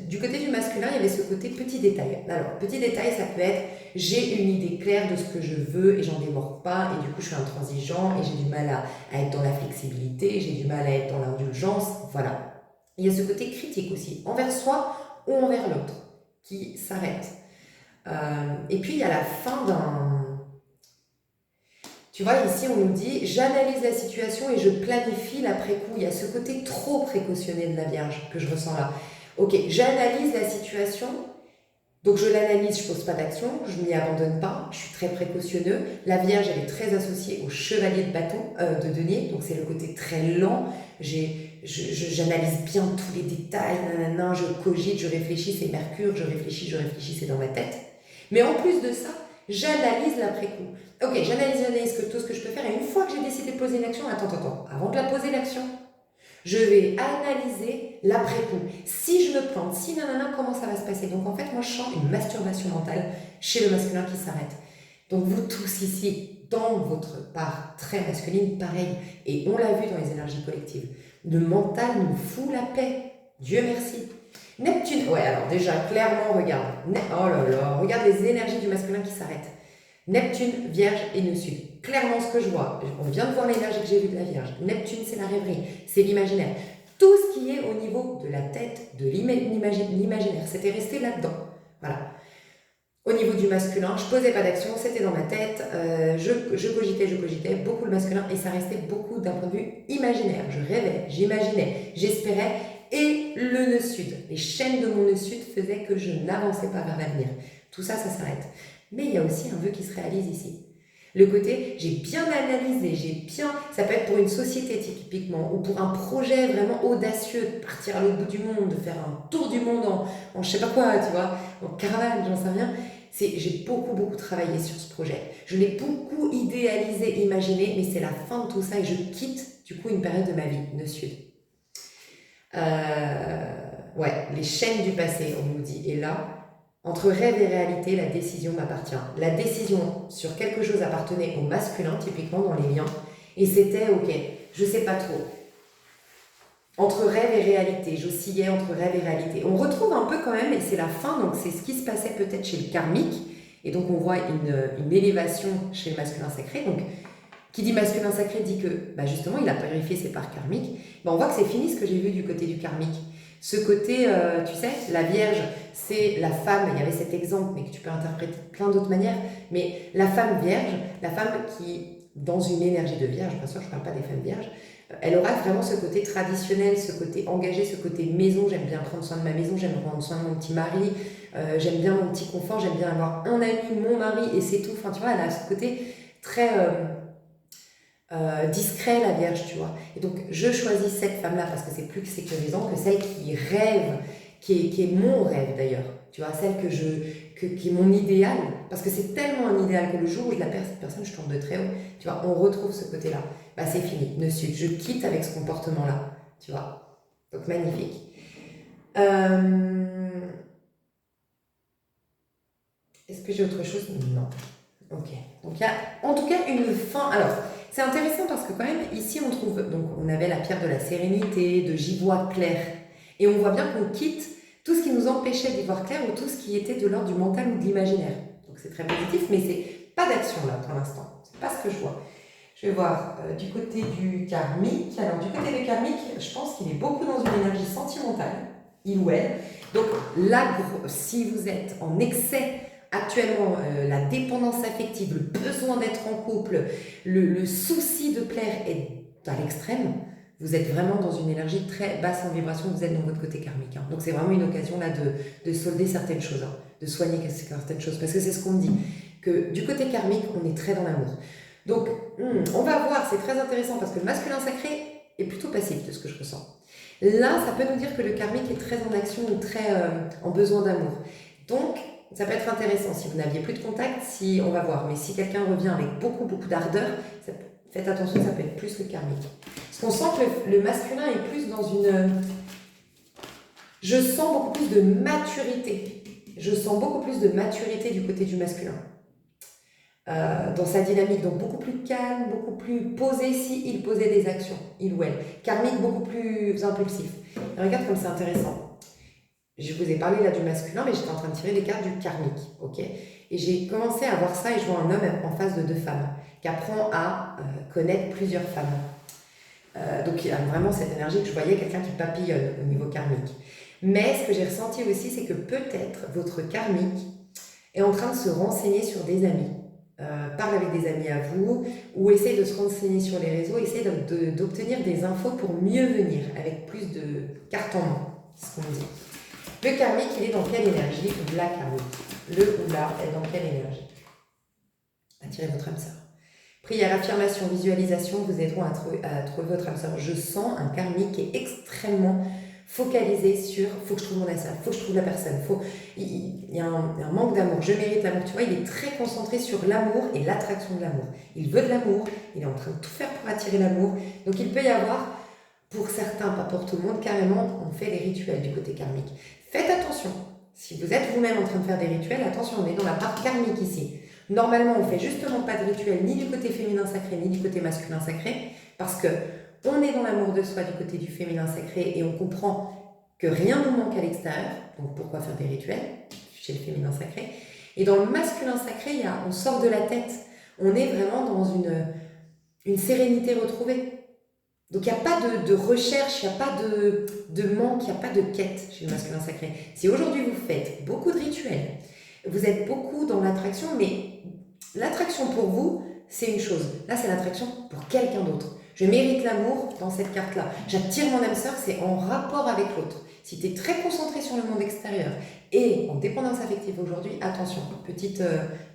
du côté du masculin, il y avait ce côté petit détail. Alors, petit détail, ça peut être j'ai une idée claire de ce que je veux et j'en démords pas, et du coup, je suis intransigeant et j'ai du mal à être dans la flexibilité, j'ai du mal à être dans l'indulgence. Voilà. Il y a ce côté critique aussi, envers soi ou envers l'autre, qui s'arrête. Et puis, il y a la fin d'un... Tu vois, ici, on nous dit « J'analyse la situation et je planifie l'après-coup ». Il y a ce côté trop précautionné de la Vierge que je ressens là. Ok, j'analyse la situation, donc je l'analyse, je ne pose pas d'action, je ne m'y abandonne pas, je suis très précautionneux. La Vierge, elle est très associée au chevalier de bâton, de denier, donc c'est le côté très lent. J'analyse bien tous les détails, nanana, je cogite, je réfléchis, c'est Mercure, je réfléchis, c'est dans ma tête. Mais en plus de ça, j'analyse l'après-coup. Ok, j'analyse tout ce que je peux faire, et une fois que j'ai décidé de poser une action, attends, avant de la poser l'action, je vais analyser l'après-coup. Si je me plante, comment ça va se passer? Donc en fait, moi je sens une masturbation mentale chez le masculin qui s'arrête. Donc vous tous ici, dans votre part très masculine, pareil, et on l'a vu dans les énergies collectives, le mental nous fout la paix, Dieu merci. Neptune, ouais alors déjà clairement regarde, oh là là, regarde les énergies du masculin qui s'arrêtent. Neptune, Vierge et Nœud Sud. Clairement ce que je vois, on vient de voir l'énergie que j'ai vue de la Vierge. Neptune c'est la rêverie, c'est l'imaginaire. Tout ce qui est au niveau de la tête, de l'imaginaire, c'était resté là-dedans. Voilà. Au niveau du masculin, je posais pas d'action, c'était dans ma tête, je cogitais, beaucoup le masculin, et ça restait beaucoup d'un point de vue imaginaire. Je rêvais, j'imaginais, j'espérais, et le nœud sud, les chaînes de mon nœud sud faisaient que je n'avançais pas vers l'avenir. Tout ça, ça s'arrête. Mais il y a aussi un vœu qui se réalise ici. Le côté, j'ai bien analysé, ça peut être pour une société typiquement, ou pour un projet vraiment audacieux, de partir à l'autre bout du monde, de faire un tour du monde en je sais pas quoi, tu vois, en caravane, j'en sais rien. J'ai beaucoup travaillé sur ce projet. Je l'ai beaucoup idéalisé, imaginé, mais c'est la fin de tout ça et je quitte du coup une période de ma vie, Nœud Sud. Ouais, les chaînes du passé, on nous dit. Et là, entre rêve et réalité, la décision m'appartient. La décision sur quelque chose appartenait au masculin, typiquement dans les liens, et c'était, ok, je sais pas trop. Entre rêve et réalité, j'oscillais entre rêve et réalité. On retrouve un peu quand même, et c'est la fin, donc c'est ce qui se passait peut-être chez le karmique, et donc on voit une élévation chez le masculin sacré. Donc, qui dit masculin sacré dit que, bah justement, il a purifié ses parts karmiques. Bah on voit que c'est fini ce que j'ai vu du côté du karmique. Ce côté, tu sais, la Vierge, c'est la femme, il y avait cet exemple, mais que tu peux interpréter de plein d'autres manières, mais la femme Vierge, la femme qui, dans une énergie de Vierge, bien sûr, je ne parle pas des femmes Vierges, elle aura vraiment ce côté traditionnel, ce côté engagé, ce côté maison, j'aime bien prendre soin de ma maison, j'aime prendre soin de mon petit mari, j'aime bien mon petit confort, j'aime bien avoir un ami, mon mari, et c'est tout. Enfin, tu vois, elle a ce côté très discret, la Vierge, tu vois. Et donc, je choisis cette femme-là parce que c'est plus sécurisant que celle qui rêve, qui est mon rêve d'ailleurs. Tu vois, celle qui est mon idéal. Parce que c'est tellement un idéal que le jour où je la perds, cette personne, je tourne de très haut. Tu vois, on retrouve ce côté-là. Bah, c'est fini, Nœud Sud. Je quitte avec ce comportement-là. Tu vois. Donc, magnifique. Est-ce que j'ai autre chose? Non. Ok. Donc, il y a en tout cas une fin. Alors, c'est intéressant parce que quand même, ici, on trouve, donc on avait la pierre de la sérénité, de j'y vois clair. Et on voit bien qu'on quitte tout ce qui nous empêchait d'y voir clair ou tout ce qui était de l'ordre du mental ou de l'imaginaire. Donc c'est très positif, mais c'est pas d'action là pour l'instant. C'est pas ce que je vois. Je vais voir du côté du karmique. Alors du côté du karmique, je pense qu'il est beaucoup dans une énergie sentimentale, il ou elle. Donc là, si vous êtes en excès actuellement, la dépendance affective, le besoin d'être en couple, le souci de plaire est à l'extrême, vous êtes vraiment dans une énergie très basse en vibration, vous êtes dans votre côté karmique. Hein. Donc c'est vraiment une occasion là de solder certaines choses, hein, de soigner certaines choses, parce que c'est ce qu'on me dit, que du côté karmique, on est très dans l'amour. Donc on va voir, c'est très intéressant, parce que le masculin sacré est plutôt passif de ce que je ressens. Là, ça peut nous dire que le karmique est très en action ou très en besoin d'amour. Donc, ça peut être intéressant si vous n'aviez plus de contact, si on va voir, mais si quelqu'un revient avec beaucoup d'ardeur, faites attention, ça peut être plus le karmique. Parce qu'on sent que le masculin est plus dans une... Je sens beaucoup plus de maturité. Je sens beaucoup plus de maturité du côté du masculin. Dans sa dynamique, donc beaucoup plus calme, beaucoup plus posé si il posait des actions, il ou elle. Karmique, beaucoup plus impulsif. Et regarde comme c'est intéressant. Je vous ai parlé là du masculin, mais j'étais en train de tirer les cartes du karmique, ok? Et j'ai commencé à voir ça et je vois un homme en face de deux femmes qui apprend à connaître plusieurs femmes. Donc il y a vraiment cette énergie que je voyais, quelqu'un qui papillonne au niveau karmique. Mais ce que j'ai ressenti aussi, c'est que peut-être votre karmique est en train de se renseigner sur des amis. Parle avec des amis à vous ou essaye de se renseigner sur les réseaux, essaye d'obtenir des infos pour mieux venir, avec plus de cartes en main, c'est ce qu'on dit. Le karmique, il est dans quelle énergie? La karmique. Le ou la est dans quelle énergie? Attirez votre âme sœur. Prière, affirmation, visualisation vous aideront à trouver votre âme sœur. Je sens un karmique qui est extrêmement focalisé sur faut que je trouve mon âme sœur, faut que je trouve la personne, il y a un manque d'amour, je mérite l'amour. Tu vois, il est très concentré sur l'amour et l'attraction de l'amour. Il veut de l'amour, il est en train de tout faire pour attirer l'amour. Donc il peut y avoir, pour certains, pas pour tout le monde, carrément, on fait des rituels du côté karmique. Faites attention, si vous êtes vous-même en train de faire des rituels, attention, on est dans la part karmique ici. Normalement, on fait justement pas de rituel ni du côté féminin sacré, ni du côté masculin sacré, parce que on est dans l'amour de soi du côté du féminin sacré et on comprend que rien ne nous manque à l'extérieur, donc pourquoi faire des rituels chez le féminin sacré. Et dans le masculin sacré, on sort de la tête, on est vraiment dans une sérénité retrouvée. Donc il n'y a pas de recherche, il n'y a pas de manque, il n'y a pas de quête chez le masculin sacré. Si aujourd'hui vous faites beaucoup de rituels, vous êtes beaucoup dans l'attraction, mais l'attraction pour vous, c'est une chose. Là, c'est l'attraction pour quelqu'un d'autre. Je mérite l'amour dans cette carte-là. J'attire mon âme sœur, c'est en rapport avec l'autre. Si tu es très concentré sur le monde extérieur et en dépendance affective aujourd'hui, attention, petite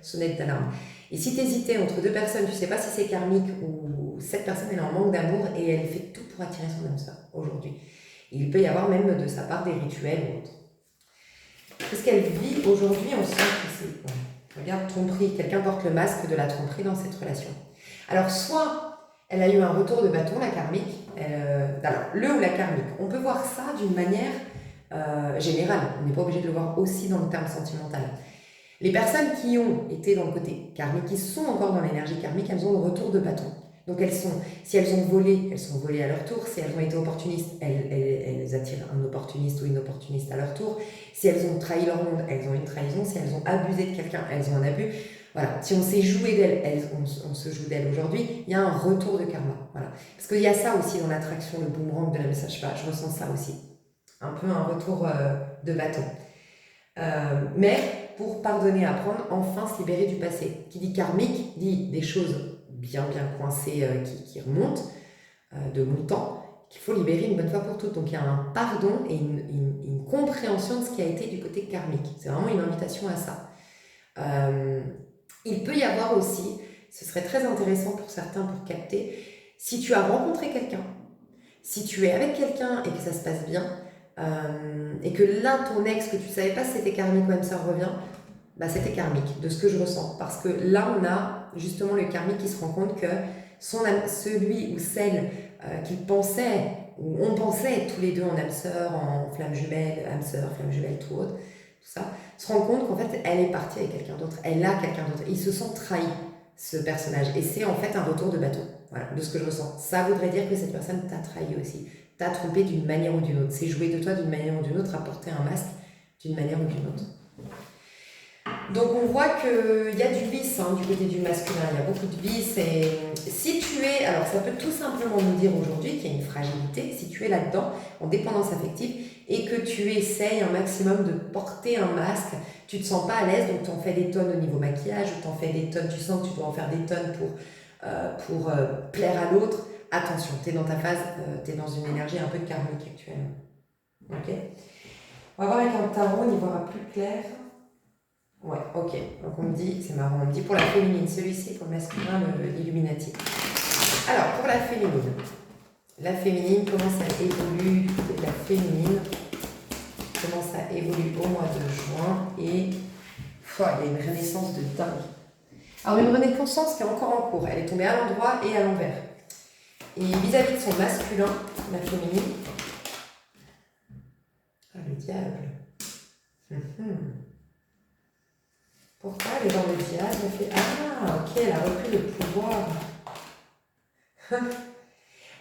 sonnette d'alarme. Et si tu hésitais entre deux personnes, tu ne sais pas si c'est karmique ou cette personne elle est en manque d'amour et elle fait tout pour attirer son âme sœur aujourd'hui. Il peut y avoir même de sa part des rituels ou autre. Qu'est-ce qu'elle vit aujourd'hui? On sent que c'est... Ouais. Regarde, tromperie. Quelqu'un porte le masque de la tromperie dans cette relation. Alors, soit elle a eu un retour de bâton, la karmique. Alors, le ou la karmique. On peut voir ça d'une manière générale. On n'est pas obligé de le voir aussi dans le terme sentimental. Les personnes qui ont été dans le côté karmique, qui sont encore dans l'énergie karmique, elles ont le retour de bâton. Donc si elles ont volé, elles sont volées à leur tour. Si elles ont été opportunistes, elles attirent un opportuniste ou une opportuniste à leur tour. Si elles ont trahi leur monde, elles ont une trahison. Si elles ont abusé de quelqu'un, elles ont un abus. Voilà. Si on s'est joué d'elles, on se joue d'elles aujourd'hui, il y a un retour de karma. Voilà. Parce qu'il y a ça aussi dans l'attraction, le boomerang de la message. Je ressens ça aussi. Un peu un retour de bâton. Mais pour pardonner, apprendre, enfin se libérer du passé. Qui dit karmique dit des choses bien coincées qui remontent de longtemps, qu'il faut libérer une bonne fois pour toutes. Donc il y a un pardon et une compréhension de ce qui a été du côté karmique. C'est vraiment une invitation à ça. Il peut y avoir aussi, ce serait très intéressant pour certains pour capter, si tu as rencontré quelqu'un, si tu es avec quelqu'un et que ça se passe bien, et que là, ton ex, que tu ne savais pas si c'était karmique ou même ça revient, bah c'était karmique, de ce que je ressens. Parce que là, on a justement le karmique qui se rend compte que celui ou celle qu'il pensait, ou on pensait tous les deux en âme sœur, en flamme jumelle, âme sœur, flamme jumelle, tout autre, tout ça, se rend compte qu'en fait, elle est partie avec quelqu'un d'autre, elle a quelqu'un d'autre. Il se sent trahi, ce personnage. Et c'est en fait un retour de bâton, voilà, de ce que je ressens. Ça voudrait dire que cette personne t'a trahi aussi. T'a trompé d'une manière ou d'une autre. C'est jouer de toi d'une manière ou d'une autre, apporter un masque d'une manière ou d'une autre. Donc on voit qu'il y a du vice du côté du masculin, il y a beaucoup de vice. Et si tu es, alors ça peut tout simplement nous dire aujourd'hui qu'il y a une fragilité, si tu es là-dedans, en dépendance affective, et que tu essayes un maximum de porter un masque, tu ne te sens pas à l'aise, donc tu en fais des tonnes au niveau maquillage, ou tu en fais des tonnes, tu sens que tu dois en faire des tonnes pour plaire à l'autre. Attention, tu es dans ta phase, tu es dans une énergie un peu karmique actuellement. Ok. On va voir avec un tarot, on y verra plus clair. Ouais, ok. Donc on me dit, c'est marrant, on me dit pour la féminine, celui-ci, pour le masculin, l'Illuminati. Alors, pour la féminine, comment ça évolue? La féminine, comment ça évolue au mois de juin, et il y a une renaissance de dingue. Alors une renaissance qui est encore en cours, elle est tombée à l'endroit et à l'envers. Et vis-à-vis de son masculin, la féminine, le diable. Pourquoi elle est dans le diable? Elle fait ah, ok, elle a repris le pouvoir.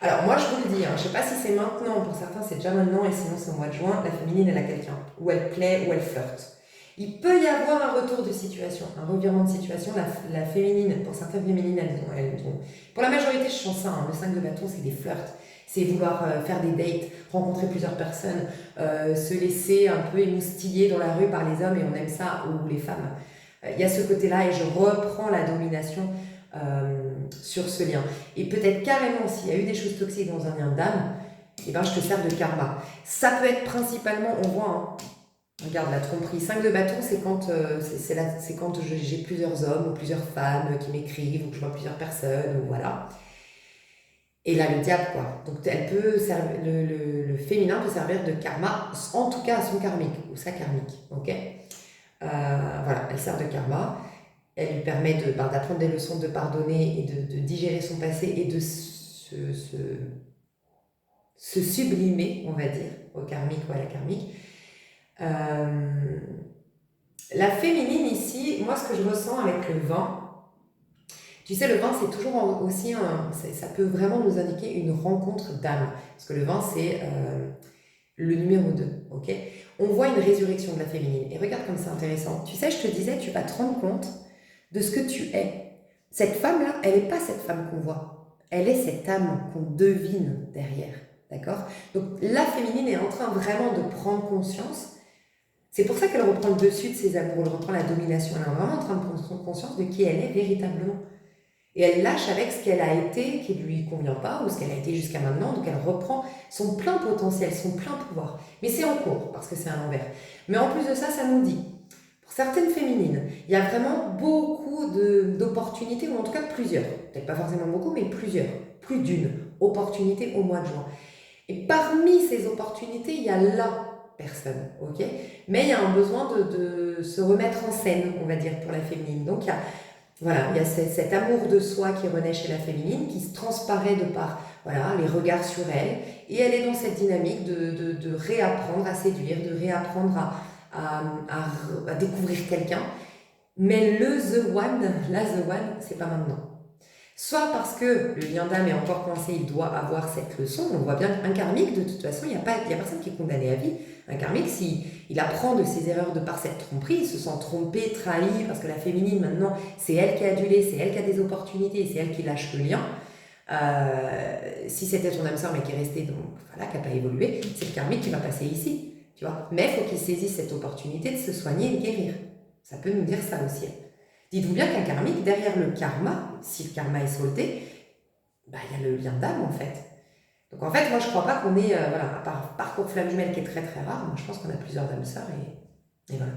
Alors moi je vous le dis, je ne sais pas si c'est maintenant, pour certains c'est déjà maintenant, et sinon c'est au mois de juin, la féminine elle a quelqu'un, ou elle plaît, ou elle flirte. Il peut y avoir un retour de situation, un revirement de situation. La féminine, pour certaines féminines, elles ont. Pour la majorité, je sens ça. Le 5 de bâton, c'est des flirts. C'est vouloir faire des dates, rencontrer plusieurs personnes, se laisser un peu émoustiller dans la rue par les hommes, et on aime ça, ou les femmes. Il y a ce côté-là, et je reprends la domination sur ce lien. Et peut-être carrément, s'il y a eu des choses toxiques dans un lien d'âme, eh ben, je te sers de karma. Ça peut être principalement, on voit, regarde la tromperie. 5 de bâton, c'est quand, quand j'ai plusieurs hommes ou plusieurs femmes qui m'écrivent, ou que je vois plusieurs personnes, ou voilà. Et là, le diable, quoi. Donc, elle peut servir, le féminin peut servir de karma, en tout cas à son karmique, ou sa karmique, ok. Voilà, elle sert de karma. Elle lui permet d'apprendre des leçons, de pardonner et de digérer son passé et de se sublimer, on va dire, au karmique ou à la karmique. La féminine ici, moi ce que je ressens avec le vin, tu sais, le vin c'est toujours aussi ça peut vraiment nous indiquer une rencontre d'âme. Parce que le vin c'est le numéro 2, ok? On voit une résurrection de la féminine. Et regarde comme c'est intéressant. Tu sais, je te disais, tu vas te rendre compte de ce que tu es. Cette femme-là, elle n'est pas cette femme qu'on voit. Elle est cette âme qu'on devine derrière. D'accord? Donc la féminine est en train vraiment de prendre conscience. C'est pour ça qu'elle reprend le dessus de ses amours, elle reprend la domination. Elle est vraiment en train de prendre conscience de qui elle est véritablement. Et elle lâche avec ce qu'elle a été, qui ne lui convient pas, ou ce qu'elle a été jusqu'à maintenant. Donc elle reprend son plein potentiel, son plein pouvoir. Mais c'est en cours, parce que c'est à l'envers. Mais en plus de ça, ça nous dit, pour certaines féminines, il y a vraiment beaucoup d'opportunités, ou en tout cas plusieurs. Peut-être pas forcément beaucoup, mais plusieurs. Plus d'une opportunité au mois de juin. Et parmi ces opportunités, il y a la personne, ok? Mais il y a un besoin de se remettre en scène, on va dire, pour la féminine. Donc il y a cet amour de soi qui renaît chez la féminine, qui se transparaît de par les regards sur elle. Et elle est dans cette dynamique de réapprendre à séduire, de réapprendre à découvrir quelqu'un. Mais The One, c'est pas maintenant. Soit parce que le lien d'âme est encore coincé, il doit avoir cette leçon. On voit bien qu'un karmique, de toute façon, il y a personne qui est condamné à vie. Un karmique, s'il apprend de ses erreurs de par cette tromperie, il se sent trompé, trahi, parce que la féminine, maintenant, c'est elle qui a adulé, c'est elle qui a des opportunités, c'est elle qui lâche le lien. Si c'était ton âme sœur, mais qui est restée, donc voilà, qui n'a pas évolué, c'est le karmique qui va passer ici. Tu vois. Mais il faut qu'il saisisse cette opportunité de se soigner et de guérir. Ça peut nous dire ça aussi. Dites-vous bien qu'un karmique, derrière le karma, si le karma est sauté, il y a le lien d'âme en fait. Donc en fait, moi je ne crois pas qu'on ait, à part parcours flamme jumelle qui est très très rare, moi je pense qu'on a plusieurs âmes sœurs et voilà.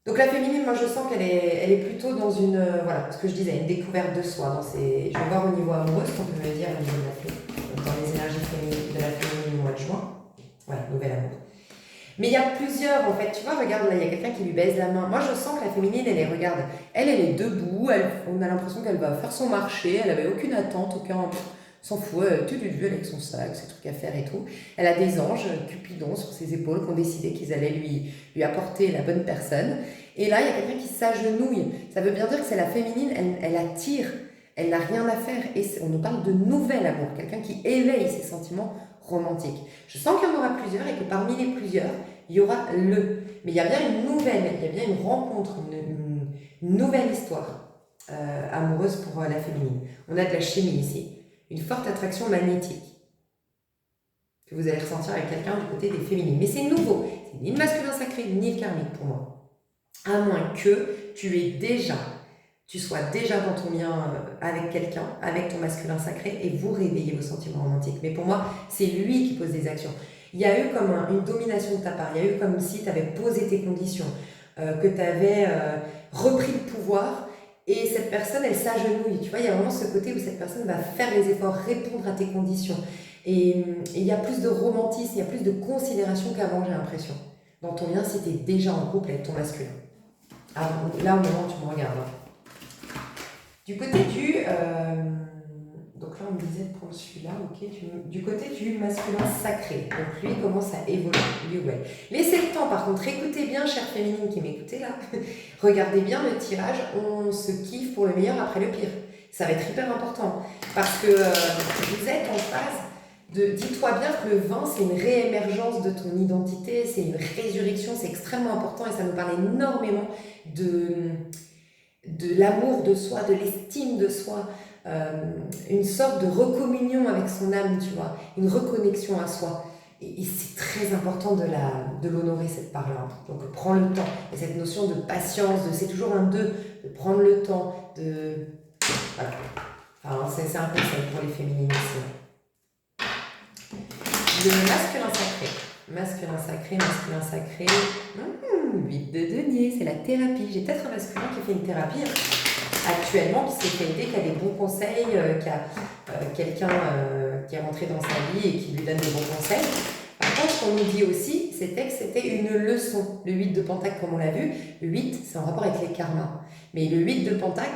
Donc la féminine, moi je sens qu'elle est plutôt dans une, ce que je disais, une découverte de soi. Je vais voir au niveau amoureux ce qu'on peut me dire au niveau de la féminine, dans les énergies féminines de la féminine au mois de juin. Ouais, nouvel amour. Mais il y a plusieurs, en fait, tu vois, regarde, là, il y a quelqu'un qui lui baise la main. Moi, je sens que la féminine, regarde, elle est debout, on a l'impression qu'elle va faire son marché, elle n'avait aucune attente, s'en fout, tout du vue avec son sac, ses trucs à faire et tout. Elle a des anges, Cupidon, sur ses épaules, qui ont décidé qu'ils allaient lui apporter la bonne personne. Et là, il y a quelqu'un qui s'agenouille. Ça veut bien dire que c'est la féminine, elle attire, elle n'a rien à faire. Et on nous parle de nouvel amour, quelqu'un qui éveille ses sentiments romantique. Je sens qu'il y en aura plusieurs et que parmi les plusieurs, il y aura le. Mais il y a bien une nouvelle, il y a bien une rencontre, une nouvelle histoire amoureuse pour la féminine. On a de la chimie ici, une forte attraction magnétique que vous allez ressentir avec quelqu'un du côté des féminines. Mais c'est nouveau, c'est ni le masculin sacré ni le karmique pour moi. À moins que tu sois déjà dans ton lien avec quelqu'un, avec ton masculin sacré, et vous réveillez vos sentiments romantiques. Mais pour moi, c'est lui qui pose des actions. Il y a eu comme une domination de ta part, il y a eu comme si tu avais posé tes conditions, que tu avais repris le pouvoir, et cette personne, elle s'agenouille. Tu vois, il y a vraiment ce côté où cette personne va faire les efforts, répondre à tes conditions. Et il y a plus de romantisme, il y a plus de considération qu'avant, j'ai l'impression. Dans ton lien, si tu es déjà en couple avec ton masculin. Ah, là, au moment où tu me regardes. Du côté du... donc là, on me disait de prendre celui-là, ok. Du côté du masculin sacré. Donc lui, il commence à évoluer. Lui, ouais. Laissez le temps, par contre. Écoutez bien, chère féminine qui m'écoutez là. Regardez bien le tirage. On se kiffe pour le meilleur après le pire. Ça va être hyper important. Parce que vous êtes en phase de... Dis-toi bien que le vin, c'est une réémergence de ton identité. C'est une résurrection. C'est extrêmement important. Et ça nous parle énormément de l'amour de soi, de l'estime de soi, une sorte de recommunion avec son âme, tu vois, une reconnexion à soi. Et c'est très important de l'honorer, cette part-là. Donc prends le temps. Et cette notion de patience, c'est toujours un deux, de prendre le temps, voilà. Enfin, c'est un conseil pour les féminines aussi. Le masculin sacré. Masculin sacré. 8 de denier, c'est la thérapie. J'ai peut-être un masculin qui fait une thérapie actuellement, qui s'est fait aider, qui a des bons conseils, qui a quelqu'un qui est rentré dans sa vie et qui lui donne des bons conseils. Par contre, ce qu'on nous dit aussi, c'était que c'était une leçon. Le 8 de Pentacle, comme on l'a vu, le 8, c'est en rapport avec les karmas. Mais le 8 de Pentacle,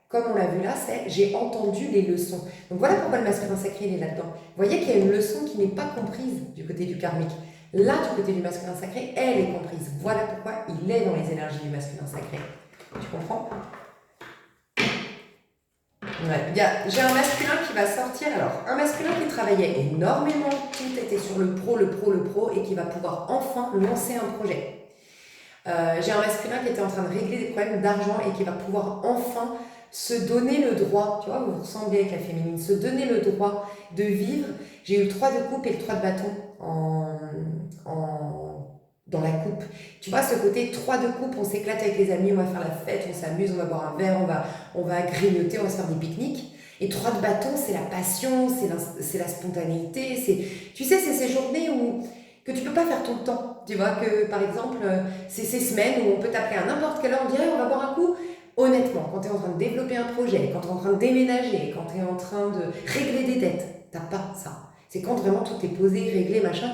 comme on l'a vu là, c'est j'ai entendu les leçons. Donc voilà pourquoi le masculin sacré il est là-dedans. Vous voyez qu'il y a une leçon qui n'est pas comprise du côté du karmique. Là, du côté du masculin sacré, elle est comprise. Voilà pourquoi il est dans les énergies du masculin sacré. Tu comprends? Ouais. J'ai un masculin qui va sortir. Alors, un masculin qui travaillait énormément, tout était sur le pro, le pro, le pro, et qui va pouvoir enfin lancer un projet. J'ai un masculin qui était en train de régler des problèmes d'argent et qui va pouvoir enfin se donner le droit, tu vois, vous vous ressemblez avec la féminine, se donner le droit de vivre. J'ai eu le 3 de coupe et le 3 de bâton dans la coupe. Tu vois, ce côté 3 de coupe, on s'éclate avec les amis, on va faire la fête, on s'amuse, on va boire un verre, on va grignoter, on va se faire des pique-niques. Et 3 de bâton, c'est la passion, c'est la spontanéité, tu sais, c'est ces journées où que tu peux pas faire tout le temps. Tu vois, que par exemple, c'est ces semaines où on peut t'appeler à n'importe quelle heure, on dirait on va boire un coup. Honnêtement, quand tu es en train de développer un projet, quand tu es en train de déménager, quand tu es en train de régler des dettes, t'as pas ça. C'est quand vraiment tout est posé, réglé, machin,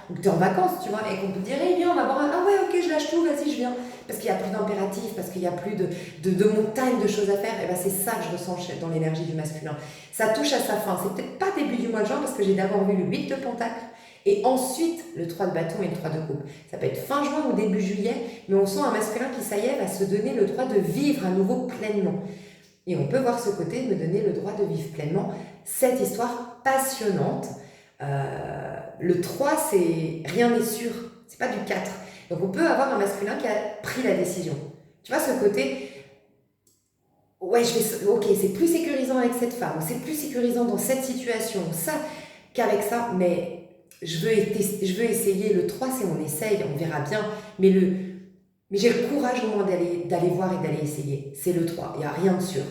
ou que tu es en vacances, tu vois, et qu'on peut dire, eh bien, on va boire un... Ah ouais, ok, je lâche tout, vas-y, je viens. Parce qu'il n'y a plus d'impératif, parce qu'il n'y a plus de montagnes de choses à faire. Et ben c'est ça que je ressens dans l'énergie du masculin. Ça touche à sa fin. C'est peut-être pas début du mois de juin, parce que j'ai d'abord vu le 8 de Pentacle, et ensuite le 3 de bâton et le 3 de coupe. Ça peut être fin juin ou début juillet, mais on sent un masculin qui, ça y est, va se donner le droit de vivre à nouveau pleinement. Et on peut voir ce côté de me donner le droit de vivre pleinement cette histoire passionnante. Le 3, c'est rien n'est sûr, c'est pas du 4. Donc on peut avoir un masculin qui a pris la décision. Tu vois, ce côté, ouais, ok, c'est plus sécurisant avec cette femme, c'est plus sécurisant dans cette situation, ça, qu'avec ça, mais je veux essayer. Le 3, c'est on essaye, on verra bien, mais j'ai le courage au moins d'aller voir et d'aller essayer. C'est le 3, il n'y a rien de sûr.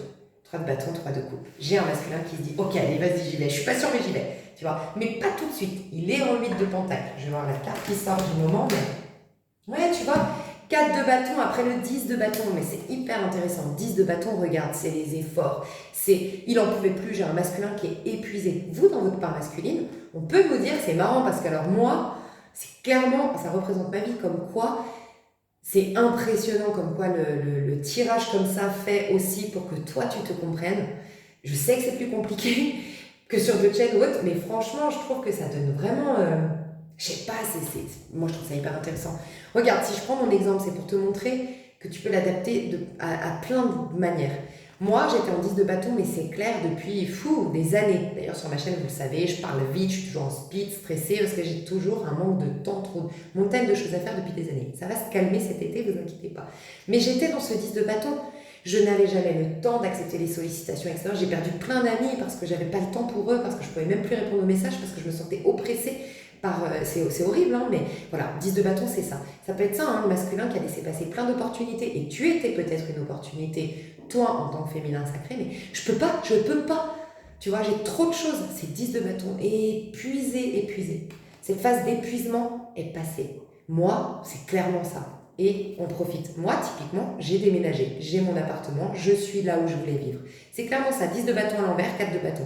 3 de bâton, 3 de coupe. J'ai un masculin qui se dit, ok, allez, vas-y, j'y vais. Je suis pas sûre, mais j'y vais. Tu vois, mais pas tout de suite. Il est en 8 de pentacle. Je vais voir la carte qui sort du moment, mais... Ouais, tu vois, 4 de bâton, après le 10 de bâton, mais c'est hyper intéressant. 10 de bâton, regarde, c'est les efforts. Il en pouvait plus, j'ai un masculin qui est épuisé. Vous, dans votre part masculine, on peut vous dire, c'est marrant, parce que alors moi, c'est clairement, ça représente ma vie, comme quoi... C'est impressionnant comme quoi le tirage comme ça fait aussi pour que toi tu te comprennes. Je sais que c'est plus compliqué que sur d'autres chaînes ou autres, mais franchement, je trouve que ça donne vraiment... je sais pas, moi je trouve ça hyper intéressant. Regarde, si je prends mon exemple, c'est pour te montrer que tu peux l'adapter à plein de manières. Moi, j'étais en 10 de bâton, mais c'est clair depuis des années. D'ailleurs, sur ma chaîne, vous le savez, je parle vite, je suis toujours en speed, stressée, parce que j'ai toujours un manque de temps, trop montagne de choses à faire depuis des années. Ça va se calmer cet été, vous inquiétez pas. Mais j'étais dans ce 10 de bâton. Je n'avais jamais le temps d'accepter les sollicitations, etc. J'ai perdu plein d'amis parce que j'avais pas le temps pour eux, parce que je pouvais même plus répondre aux messages, parce que je me sentais oppressée. C'est horrible, hein, mais voilà, 10 de bâton, c'est ça. Ça peut être ça, hein, le masculin qui a laissé passer plein d'opportunités, et tu étais peut-être une opportunité, toi, en tant que féminin sacré, mais je peux pas. Tu vois, j'ai trop de choses. C'est 10 de bâton, épuisé. Cette phase d'épuisement est passée. Moi, c'est clairement ça. Et on profite. Moi, typiquement, j'ai déménagé, j'ai mon appartement, je suis là où je voulais vivre. C'est clairement ça, 10 de bâton à l'envers, 4 de bâton.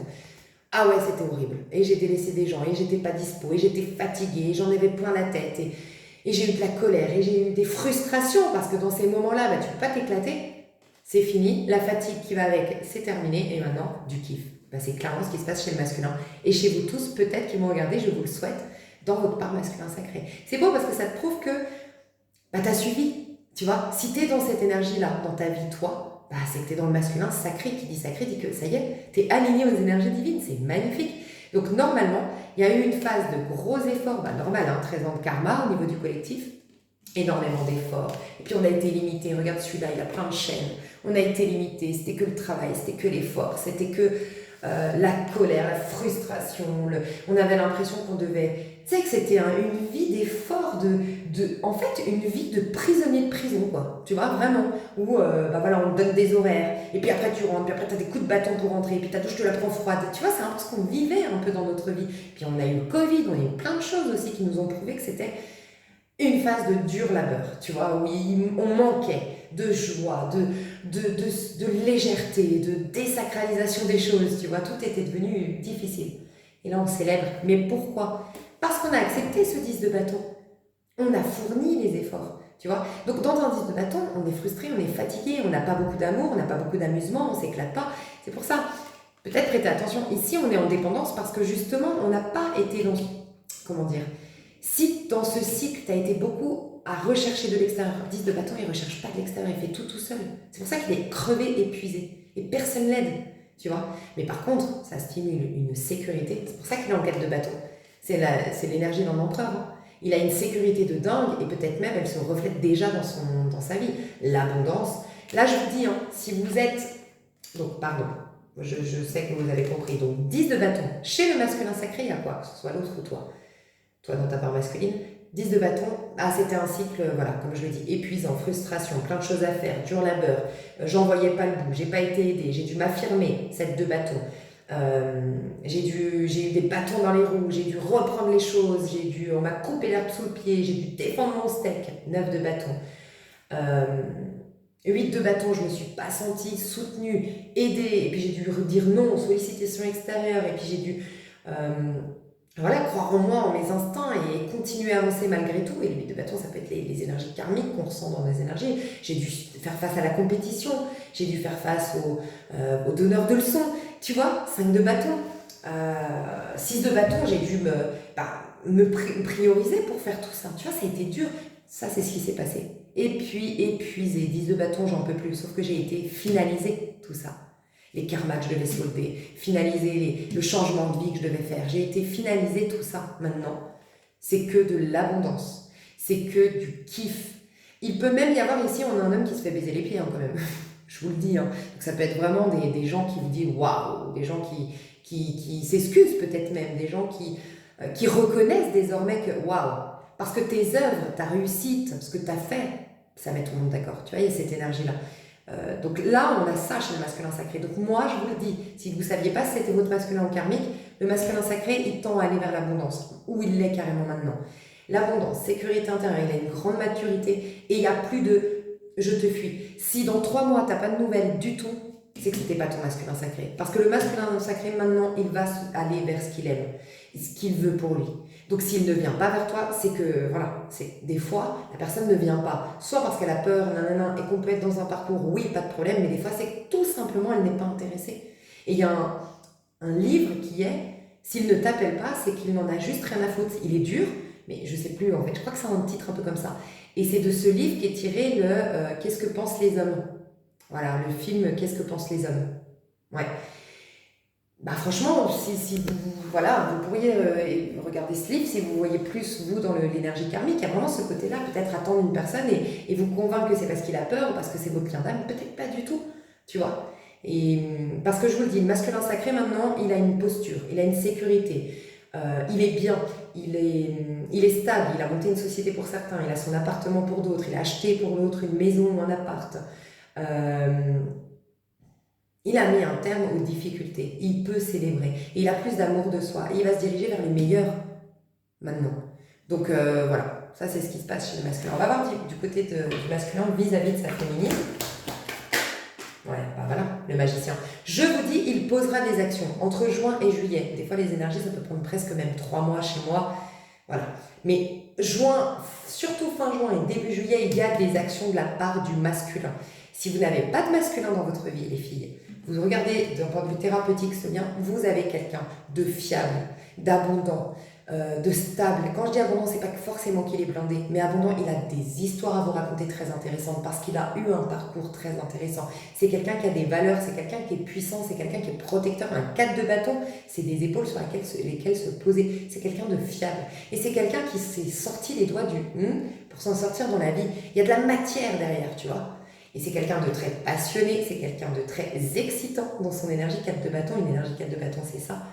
Ah ouais, c'était horrible. Et j'ai délaissé des gens, et j'étais pas dispo, et j'étais fatiguée, et j'en avais plein la tête, et j'ai eu de la colère, et j'ai eu des frustrations, parce que dans ces moments-là, tu peux pas t'éclater. C'est fini, la fatigue qui va avec, c'est terminé, et maintenant, du kiff. C'est clairement ce qui se passe chez le masculin. Et chez vous tous, peut-être qui m'ont regardé, je vous le souhaite, dans votre part masculin sacré. C'est beau parce que ça te prouve que t'as suivi. Tu vois, si t'es dans cette énergie-là, dans ta vie, toi, c'est que t'es dans le masculin sacré. Qui dit sacré dit que ça y est, t'es aligné aux énergies divines. C'est magnifique. Donc normalement, il y a eu une phase de gros efforts, normal, 13 ans de karma au niveau du collectif, énormément d'efforts. Et puis on a été limité. Regarde celui-là, il a plein de chaînes. On a été limité. C'était que le travail, c'était que l'effort, c'était que la colère, la frustration. On avait l'impression qu'on devait... Tu sais que c'était une vie d'effort, en fait, une vie de prisonnier de prison, quoi. Tu vois, vraiment. Où, voilà, on te donne des horaires, et puis après tu rentres, puis après tu as des coups de bâton pour rentrer, puis ta douche te la prends froide. Tu vois, c'est un peu ce qu'on vivait un peu dans notre vie. Puis on a eu le Covid, on a eu plein de choses aussi qui nous ont prouvé que c'était une phase de dur labeur, tu vois, où on manquait de joie, de légèreté, de désacralisation des choses, tu vois, tout était devenu difficile. Et là, on célèbre. Mais pourquoi ? Parce qu'on a accepté ce 10 de bâton. On a fourni les efforts, tu vois. Donc, dans un 10 de bâton, on est frustré, on est fatigué, on n'a pas beaucoup d'amour, on n'a pas beaucoup d'amusement, on s'éclate pas. C'est pour ça, peut-être prêtez attention. Ici, on est en dépendance parce que justement, on n'a pas été dans... Comment dire ? Si dans ce cycle, tu as été beaucoup à rechercher de l'extérieur, 10 de bâton, il ne recherche pas de l'extérieur, il fait tout tout seul. C'est pour ça qu'il est crevé, épuisé. Et personne l'aide, tu vois. Mais par contre, ça stimule une sécurité. C'est pour ça qu'il est en 4 de bâton. C'est l'énergie d'un empereur. Hein. Il a une sécurité de dingue et peut-être même elle se reflète déjà dans sa vie. L'abondance. Là, je vous dis, hein, si vous êtes... Donc, pardon, je sais que vous avez compris. Donc, 10 de bâton. Chez le masculin sacré, il y a quoi? Que ce soit l'autre ou toi. Toi, dans ta part masculine. 10 de bâton. Ah, c'était un cycle, voilà, comme je le dis, épuisant, frustration, plein de choses à faire, dur labeur. J'en voyais pas le bout. J'ai pas été aidée. J'ai dû m'affirmer, cette de bâton. J'ai eu des bâtons dans les roues, j'ai dû reprendre les choses, on m'a coupé l'herbe sous le pied, j'ai dû défendre mon steak, 9 de bâton. 8 de bâton, je me suis pas sentie soutenue, aidée, et puis j'ai dû dire non aux sollicitations extérieures, et puis j'ai dû voilà, croire en moi, en mes instincts, et continuer à avancer malgré tout. Et le 8 de bâton, ça peut être les énergies karmiques qu'on ressent dans les énergies. J'ai dû faire face à la compétition, j'ai dû faire face aux donneurs de leçons, tu vois, 5 de bâton. 6 de bâton, j'ai dû me prioriser pour faire tout ça. Tu vois, ça a été dur. Ça, c'est ce qui s'est passé. Et puis, épuisé. 10 de bâton, j'en peux plus. Sauf que j'ai été finaliser tout ça. Les karmas que je devais solver, finaliser le changement de vie que je devais faire. J'ai été finaliser tout ça maintenant. C'est que de l'abondance. C'est que du kiff. Il peut même y avoir ici, on a un homme qui se fait baiser les pieds hein, quand même. Je vous le dis. Hein. Donc ça peut être vraiment des gens qui vous disent waouh, des gens qui s'excusent peut-être même, des gens qui reconnaissent désormais que waouh, parce que tes œuvres, ta réussite, ce que tu as fait, ça met tout le monde d'accord. Tu vois, il y a cette énergie-là. Donc là, on a ça chez le masculin sacré. Donc moi, je vous le dis, si vous ne saviez pas si c'était votre masculin en karmique, le masculin sacré, il tend à aller vers l'abondance, où il l'est carrément maintenant. L'abondance, sécurité intérieure, il a une grande maturité et il n'y a plus de « je te fuis ». Si dans 3 mois, tu n'as pas de nouvelles du tout, c'est que ce n'était pas ton masculin sacré. Parce que le masculin sacré, maintenant, il va aller vers ce qu'il aime, ce qu'il veut pour lui. Donc s'il ne vient pas vers toi, c'est que, voilà, c'est des fois, la personne ne vient pas. Soit parce qu'elle a peur, nanana, et qu'on peut être dans un parcours, oui, pas de problème, mais des fois, c'est que tout simplement, elle n'est pas intéressée. Et il y a un livre qui est, s'il ne t'appelle pas, c'est qu'il n'en a juste rien à foutre. Il est dur, mais je sais plus, en fait, je crois que c'est un titre un peu comme ça. Et c'est de ce livre qu'est tiré le Qu'est-ce que pensent les hommes? Voilà, le film Qu'est-ce que pensent les hommes? Ouais. Bah franchement, si vous, voilà, vous pourriez regarder ce livre si vous voyez plus, vous, dans l'énergie karmique. Il y a vraiment ce côté-là, peut-être attendre une personne et vous convaincre que c'est parce qu'il a peur ou parce que c'est votre client d'âme, peut-être pas du tout, tu vois. Et parce que je vous le dis, le masculin sacré, maintenant, il a une posture, il a une sécurité, il est bien, il est stable, il a monté une société pour certains, il a son appartement pour d'autres, il a acheté pour l'autre une maison ou un appart. Il a mis un terme aux difficultés. Il peut célébrer. Et il a plus d'amour de soi. Et il va se diriger vers les meilleurs maintenant. Donc voilà, ça c'est ce qui se passe chez le masculin. On va voir du côté du masculin vis-à-vis de sa féminine. Ouais, bah voilà, le magicien. Je vous dis, il posera des actions entre juin et juillet. Des fois, les énergies, ça peut prendre presque même 3 mois chez moi. Voilà. Mais juin, surtout fin juin et début juillet, il y a des actions de la part du masculin. Si vous n'avez pas de masculin dans votre vie, les filles, vous regardez d'un point de vue thérapeutique ce lien, vous avez quelqu'un de fiable, d'abondant, de stable. Quand je dis abondant, c'est pas forcément qu'il est blindé, mais abondant, il a des histoires à vous raconter très intéressantes parce qu'il a eu un parcours très intéressant. C'est quelqu'un qui a des valeurs, c'est quelqu'un qui est puissant, c'est quelqu'un qui est protecteur. Un 4 de bâton, c'est des épaules sur lesquelles se poser. C'est quelqu'un de fiable. Et c'est quelqu'un qui s'est sorti les doigts du pour s'en sortir dans la vie. Il y a de la matière derrière, tu vois. Et c'est quelqu'un de très passionné, c'est quelqu'un de très excitant dans son énergie 4 de bâton. Une énergie 4 de bâton, c'est ça.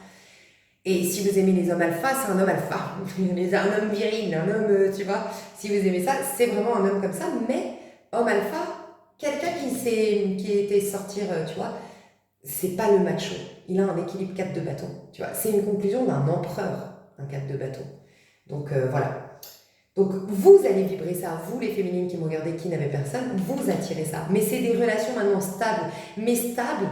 Et si vous aimez les hommes alpha, c'est un homme alpha. Un homme viril, un homme, tu vois. Si vous aimez ça, c'est vraiment un homme comme ça. Mais homme alpha, quelqu'un qui était sortir, tu vois, c'est pas le macho. Il a un équilibre 4 de bâton. Tu vois, c'est une conclusion d'un empereur, un 4 de bâton. Donc voilà. Donc vous allez vibrer ça, vous les féminines qui me regardez, qui n'avaient personne, vous attirez ça. Mais c'est des relations maintenant stables. Mais stables,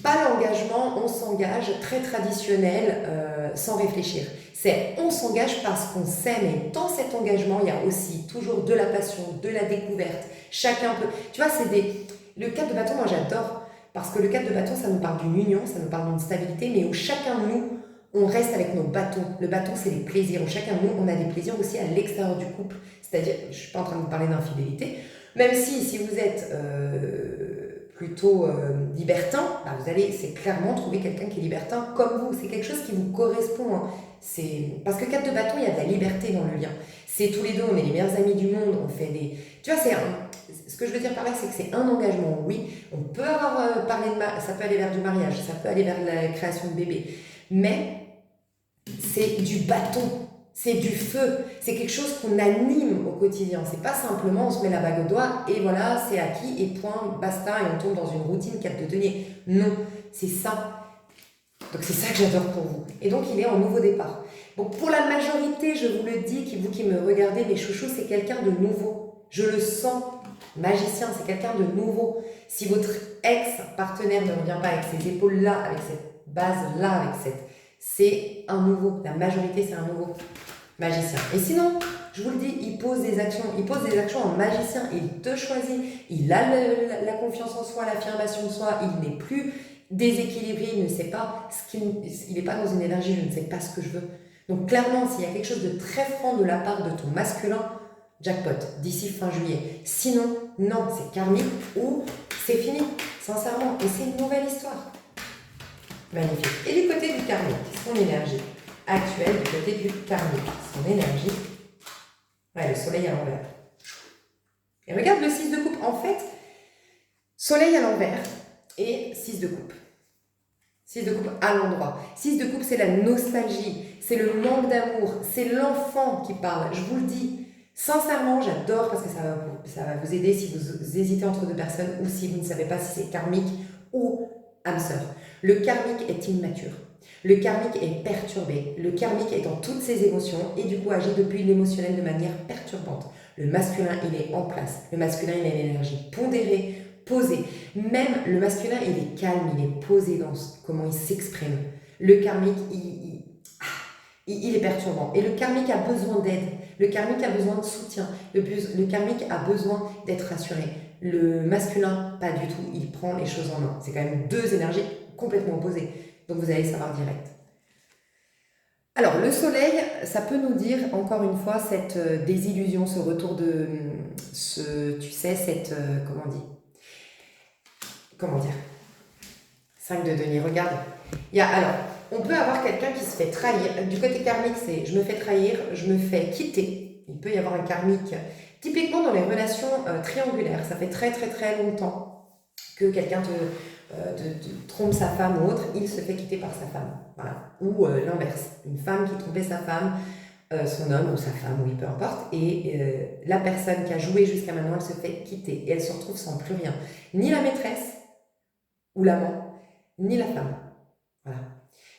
pas l'engagement, on s'engage, très traditionnel, sans réfléchir. C'est on s'engage parce qu'on s'aime et dans cet engagement, il y a aussi toujours de la passion, de la découverte. Chacun peut... Tu vois, le 4 de bâton, moi j'adore, parce que le 4 de bâton, ça nous parle d'une union, ça nous parle d'une stabilité, mais où chacun de nous, on reste avec nos bâtons. Le bâton, c'est les plaisirs. Chacun de nous, on a des plaisirs aussi à l'extérieur du couple. C'est-à-dire, je ne suis pas en train de vous parler d'infidélité, même si vous êtes plutôt libertin, bah vous allez, c'est clairement trouver quelqu'un qui est libertin comme vous. C'est quelque chose qui vous correspond. Hein. Parce que 4 de bâton, il y a de la liberté dans le lien. C'est tous les deux, on est les meilleurs amis du monde, on fait des... Tu vois, ce que je veux dire par là, c'est que c'est un engagement. Oui, on peut avoir parlé ça peut aller vers du mariage, ça peut aller vers la création de bébés, mais c'est du bâton, c'est du feu, c'est quelque chose qu'on anime au quotidien. C'est pas simplement on se met la bague au doigt et voilà, c'est acquis et point, basta, et on tombe dans une routine 4 de denier. Non, c'est ça. Donc c'est ça que j'adore pour vous. Et donc il est en nouveau départ. Bon, pour la majorité, je vous le dis, vous qui me regardez, mes chouchous, c'est quelqu'un de nouveau. Je le sens. Magicien, c'est quelqu'un de nouveau. Si votre ex-partenaire ne revient pas avec ces épaules-là, avec cette base-là, avec cette... c'est un nouveau. La majorité, c'est un nouveau magicien. Et sinon, je vous le dis, il pose des actions en magicien. Il te choisit. Il a la confiance en soi, l'affirmation de soi. Il n'est plus déséquilibré. Il ne sait pas il n'est pas dans une énergie. Je ne sais pas ce que je veux. Donc clairement, s'il y a quelque chose de très franc de la part de ton masculin, jackpot, d'ici fin juillet. Sinon, non, c'est karmique ou c'est fini, sincèrement. Et c'est une nouvelle histoire. Magnifique. Et du côté du karmique, son énergie actuelle, du côté du karmique, son énergie. Ouais, le soleil à l'envers. Et regarde le 6 de coupe. En fait, soleil à l'envers et 6 de coupe. 6 de coupe à l'endroit. 6 de coupe, c'est la nostalgie, c'est le manque d'amour, c'est l'enfant qui parle. Je vous le dis. Sincèrement, j'adore parce que ça va vous aider si vous hésitez entre deux personnes ou si vous ne savez pas si c'est karmique ou âme sœur. Le karmique est immature. Le karmique est perturbé. Le karmique est dans toutes ses émotions et du coup agit depuis l'émotionnel de manière perturbante. Le masculin, il est en place. Le masculin, il a une énergie pondérée, posée. Même le masculin, il est calme, il est posé dans comment il s'exprime. Le karmique, il est perturbant. Et le karmique a besoin d'aide. Le karmique a besoin de soutien. Le karmique a besoin d'être rassuré. Le masculin, pas du tout. Il prend les choses en main. C'est quand même deux énergies complètement opposées. Donc vous allez savoir direct. Alors le soleil, ça peut nous dire encore une fois cette désillusion, ce retour de... tu sais, cette... comment dire 5 de denier, regarde. Alors, on peut avoir quelqu'un qui se fait trahir. Du côté karmique, c'est je me fais trahir, je me fais quitter. Il peut y avoir un karmique. Typiquement dans les relations triangulaires, ça fait très très très longtemps que quelqu'un te trompe sa femme ou autre, il se fait quitter par sa femme. Voilà. Ou l'inverse, une femme qui trompait sa femme, son homme ou sa femme, oui, peu importe. Et la personne qui a joué jusqu'à maintenant, elle se fait quitter. Et elle se retrouve sans plus rien. Ni la maîtresse ou l'amant, ni la femme. Voilà.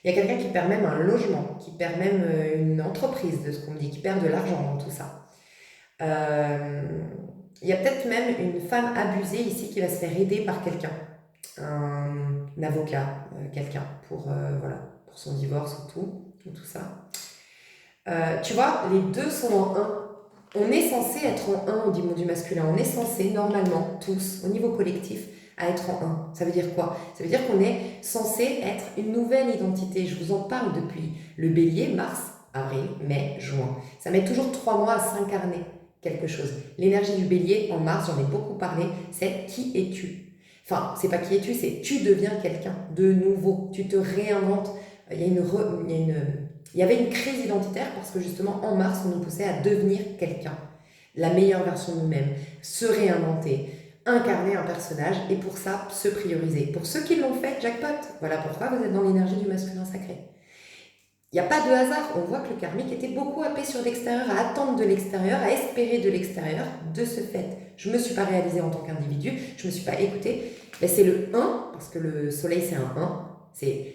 Il y a quelqu'un qui perd même un logement, qui perd même une entreprise, de ce qu'on me dit, qui perd de l'argent dans tout ça. Il y a peut-être même une femme abusée ici qui va se faire aider par quelqu'un, un avocat, quelqu'un, pour son divorce ou tout ça. Tu vois, les deux sont en un. On est censé être en un au niveau du masculin. On est censé, normalement, tous, au niveau collectif, à être en un. Ça veut dire quoi? Ça veut dire qu'on est censé être une nouvelle identité. Je vous en parle depuis le bélier, mars, avril, mai, juin. Ça met toujours 3 mois à s'incarner quelque chose. L'énergie du bélier, en mars, j'en ai beaucoup parlé, c'est qui es-tu? Enfin, c'est pas qui es-tu, c'est tu deviens quelqu'un de nouveau. Tu te réinventes. Il y avait une crise identitaire parce que justement, en mars, on nous poussait à devenir quelqu'un. La meilleure version de nous-mêmes. Se réinventer. Incarner un personnage et pour ça, se prioriser. Pour ceux qui l'ont fait, jackpot. Voilà pourquoi vous êtes dans l'énergie du masculin sacré. Il n'y a pas de hasard. On voit que le karmique était beaucoup happé sur l'extérieur, à attendre de l'extérieur, à espérer de l'extérieur. De ce fait, je ne me suis pas réalisée en tant qu'individu, je ne me suis pas écoutée. Mais c'est le 1, parce que le soleil c'est un 1, c'est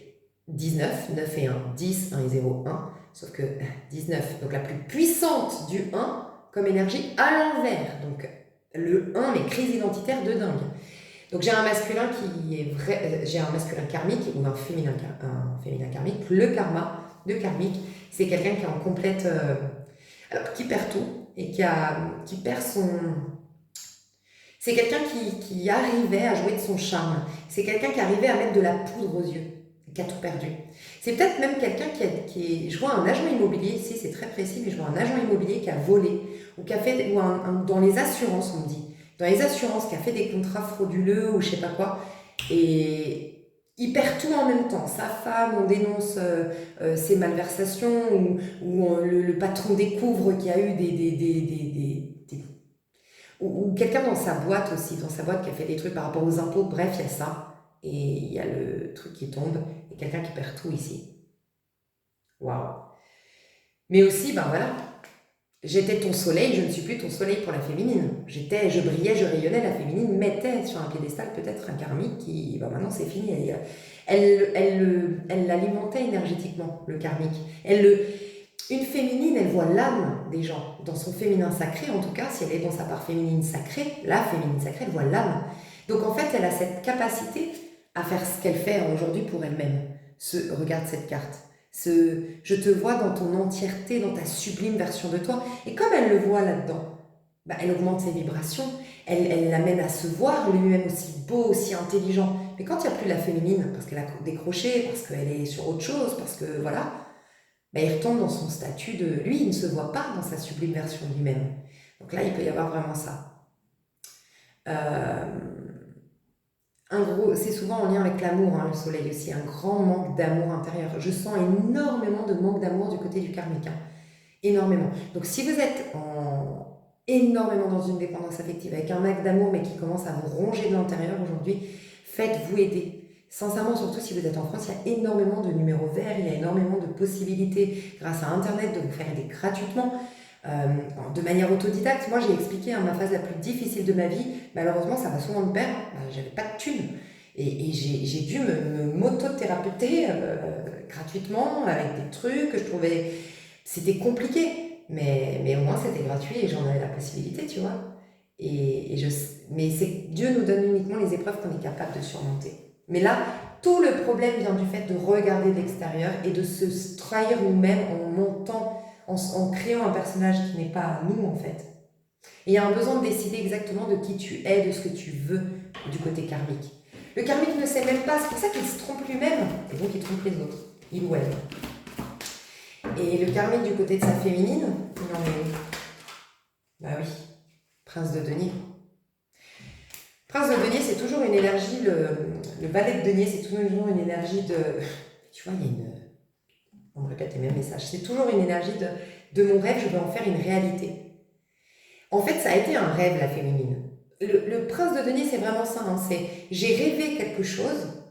19, 9 et 1, 10, 1 et 0, 1. Sauf que 19, donc la plus puissante du 1, comme énergie à l'envers. Donc le 1, mais crise identitaire de dingue. Donc j'ai un masculin qui est vrai, j'ai un masculin karmique ou un féminin karmique. Le karma de karmique, c'est quelqu'un qui est en complète, qui perd tout et qui perd son. C'est quelqu'un qui arrivait à jouer de son charme. C'est quelqu'un qui arrivait à mettre de la poudre aux yeux. qui a tout perdu. C'est peut-être même quelqu'un je vois un agent immobilier, ici c'est très précis, mais je vois un agent immobilier qui a volé, ou qui a fait, dans les assurances, on me dit, dans les assurances, qui a fait des contrats frauduleux, ou je sais pas quoi, et il perd tout en même temps. Sa femme, on dénonce ses malversations, ou le patron découvre qu'il y a eu ou quelqu'un dans sa boîte aussi, dans sa boîte qui a fait des trucs par rapport aux impôts, bref, il y a ça, et il y a le truc qui tombe, et quelqu'un qui perd tout ici. Waouh. Mais aussi, ben voilà, j'étais ton soleil, je ne suis plus ton soleil pour la féminine. Je brillais, je rayonnais, la féminine mettait sur un piédestal peut-être un karmique qui, ben maintenant c'est fini. Elle l'alimentait énergétiquement, le karmique. Une féminine, elle voit l'âme des gens, dans son féminin sacré, en tout cas, si elle est dans sa part féminine sacrée, la féminine sacrée, elle voit l'âme. Donc en fait, elle a cette capacité à faire ce qu'elle fait aujourd'hui pour elle-même. Regarde cette carte. Je te vois dans ton entièreté, dans ta sublime version de toi. Et comme elle le voit là-dedans, bah, elle augmente ses vibrations, elle l'amène à se voir lui-même aussi beau, aussi intelligent. Mais quand il n'y a plus la féminine, parce qu'elle a décroché, parce qu'elle est sur autre chose, parce que voilà, bah, il retombe dans son statut de... Lui, il ne se voit pas dans sa sublime version de lui-même. Donc là, il peut y avoir vraiment ça. C'est souvent en lien avec l'amour, hein, le soleil aussi, un grand manque d'amour intérieur. Je sens énormément de manque d'amour du côté du karmique. Hein. Énormément. Donc si vous êtes énormément dans une dépendance affective, avec un acte d'amour, mais qui commence à vous ronger de l'intérieur aujourd'hui, faites-vous aider. Sincèrement, surtout si vous êtes en France, il y a énormément de numéros verts, il y a énormément de possibilités grâce à Internet de vous faire aider gratuitement, de manière autodidacte. Moi, j'ai expliqué ma phase la plus difficile de ma vie. Malheureusement, ça va souvent de pair. J'avais pas de thunes. Et j'ai dû m'auto-thérapeuter gratuitement avec des trucs que je trouvais... C'était compliqué, mais au moins c'était gratuit et j'en avais la possibilité, tu vois. Mais Dieu nous donne uniquement les épreuves qu'on est capable de surmonter. Mais là, tout le problème vient du fait de regarder de l'extérieur et de se trahir nous-mêmes en montant, en créant un personnage qui n'est pas à nous en fait. Et il y a un besoin de décider exactement de qui tu es, de ce que tu veux du côté karmique. Le karmique ne sait même pas, c'est pour ça qu'il se trompe lui-même et donc il trompe les autres, il ou elle. Et le karmique du côté de sa féminine, il en est où? Bah oui, prince de denier. Prince de denier, c'est toujours une énergie, le valet de denier, c'est toujours une énergie de... Tu vois, il y a une... On me répète les mêmes messages. C'est toujours une énergie de mon rêve, je veux en faire une réalité. En fait, ça a été un rêve, la féminine. Le prince de denier, c'est vraiment ça. Hein, j'ai rêvé quelque chose.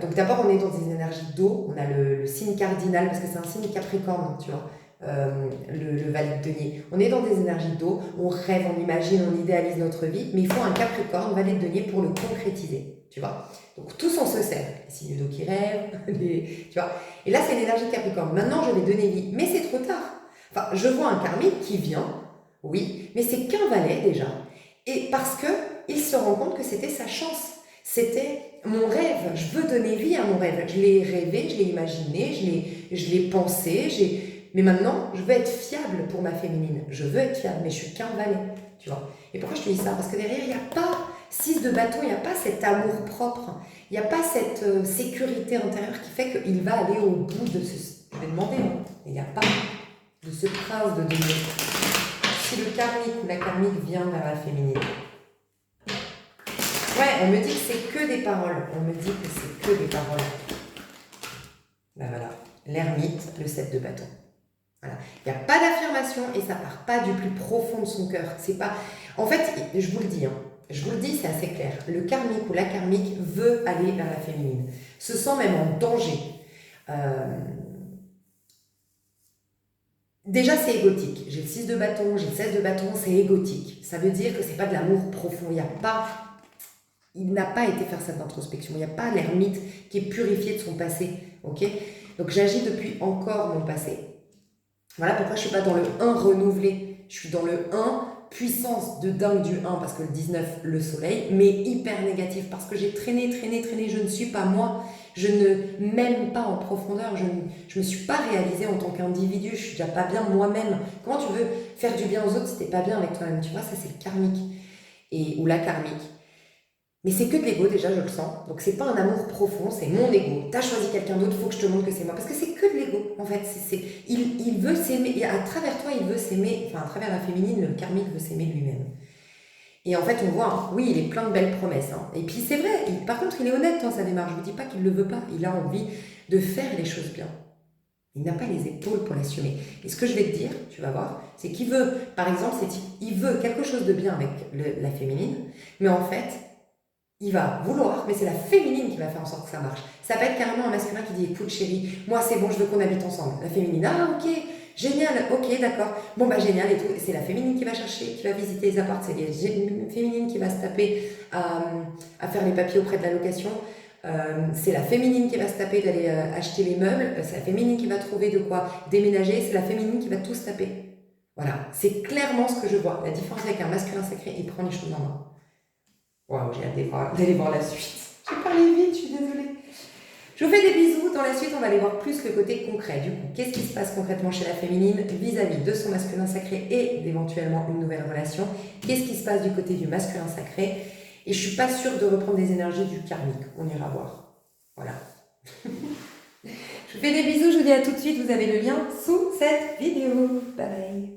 Donc d'abord, on est dans des énergies d'eau. On a le signe cardinal, parce que c'est un signe capricorne, tu vois. Le valet de denier. On est dans des énergies d'eau, on rêve, on imagine, on idéalise notre vie, mais il faut un capricorne, valet de denier, pour le concrétiser, tu vois. Donc tous on se sert, les signes d'eau qui rêvent, tu vois. Et là c'est l'énergie capricorne, maintenant je vais donner vie, mais c'est trop tard. Enfin, je vois un karmique qui vient, oui, mais c'est qu'un valet déjà, et parce que il se rend compte que c'était sa chance. C'était mon rêve, je veux donner vie à mon rêve. Je l'ai rêvé, je l'ai imaginé, je l'ai pensé, mais maintenant, je veux être fiable pour ma féminine. Je veux être fiable, mais je suis qu'un valet, tu vois. Et pourquoi je te dis ça? Parce que derrière, il n'y a pas 6 de bâton, il n'y a pas cet amour propre, il n'y a pas cette sécurité intérieure qui fait qu'il va aller au bout de ce... Je vais demander, non? Il n'y a pas de ce prince de denier. Si le karmique ou la karmique vient vers la féminine. Ouais, on me dit que c'est que des paroles. On me dit que c'est que des paroles. Ben voilà, l'ermite, le 7 de bâton. Voilà. Il n'y a pas d'affirmation et ça part pas du plus profond de son cœur. C'est pas... En fait, je vous le dis, c'est assez clair. Le karmique ou la karmique veut aller vers la féminine. Se sent même en danger. Déjà, c'est égotique. J'ai le 6 de bâton, j'ai le 16 de bâton, c'est égotique. Ça veut dire que c'est pas de l'amour profond. Il n'a pas été faire cette introspection. Il n'y a pas l'ermite qui est purifié de son passé. Ok? Donc j'agis depuis encore mon passé. Voilà pourquoi je ne suis pas dans le 1 renouvelé. Je suis dans le 1 puissance de dingue du 1 parce que le 19, le soleil, mais hyper négatif parce que j'ai traîné. Je ne suis pas moi. Je ne m'aime pas en profondeur. Je ne me suis pas réalisée en tant qu'individu. Je suis déjà pas bien moi-même. Comment tu veux faire du bien aux autres si tu n'es pas bien avec toi-même? Tu vois, ça c'est le karmique ou la karmique. Mais c'est que de l'ego, déjà, je le sens. Donc, c'est pas un amour profond, c'est mon ego. T'as choisi quelqu'un d'autre, faut que je te montre que c'est moi. Parce que c'est que de l'ego, en fait. Il veut s'aimer, et à travers toi, il veut s'aimer, enfin, à travers la féminine, le karmique veut s'aimer lui-même. Et en fait, on voit, hein, oui, il est plein de belles promesses. Hein. Et puis, c'est vrai, par contre, il est honnête dans sa démarche. Je vous dis pas qu'il ne le veut pas. Il a envie de faire les choses bien. Il n'a pas les épaules pour l'assumer. Et ce que je vais te dire, tu vas voir, c'est qu'il veut, par exemple, il veut quelque chose de bien avec la féminine, mais en fait, il va vouloir, mais c'est la féminine qui va faire en sorte que ça marche. Ça peut être carrément un masculin qui dit, écoute chérie, moi c'est bon, je veux qu'on habite ensemble. La féminine, ah ok, génial, ok, d'accord. Bon bah génial et tout. C'est la féminine qui va chercher, qui va visiter les apparts, c'est la féminine qui va se taper à faire les papiers auprès de la location. C'est la féminine qui va se taper d'aller acheter les meubles, c'est la féminine qui va trouver de quoi déménager, c'est la féminine qui va tout se taper. Voilà, c'est clairement ce que je vois. La différence avec un masculin sacré, il prend les choses en main. Waouh, j'ai hâte d'aller voir la suite. J'ai parlé vite, je suis désolée. Je vous fais des bisous. Dans la suite, on va aller voir plus le côté concret. Du coup, qu'est-ce qui se passe concrètement chez la féminine vis-à-vis de son masculin sacré et d'éventuellement une nouvelle relation? Qu'est-ce qui se passe du côté du masculin sacré? Et je suis pas sûre de reprendre des énergies du karmique. On ira voir. Voilà. Je vous fais des bisous. Je vous dis à tout de suite. Vous avez le lien sous cette vidéo. Bye bye.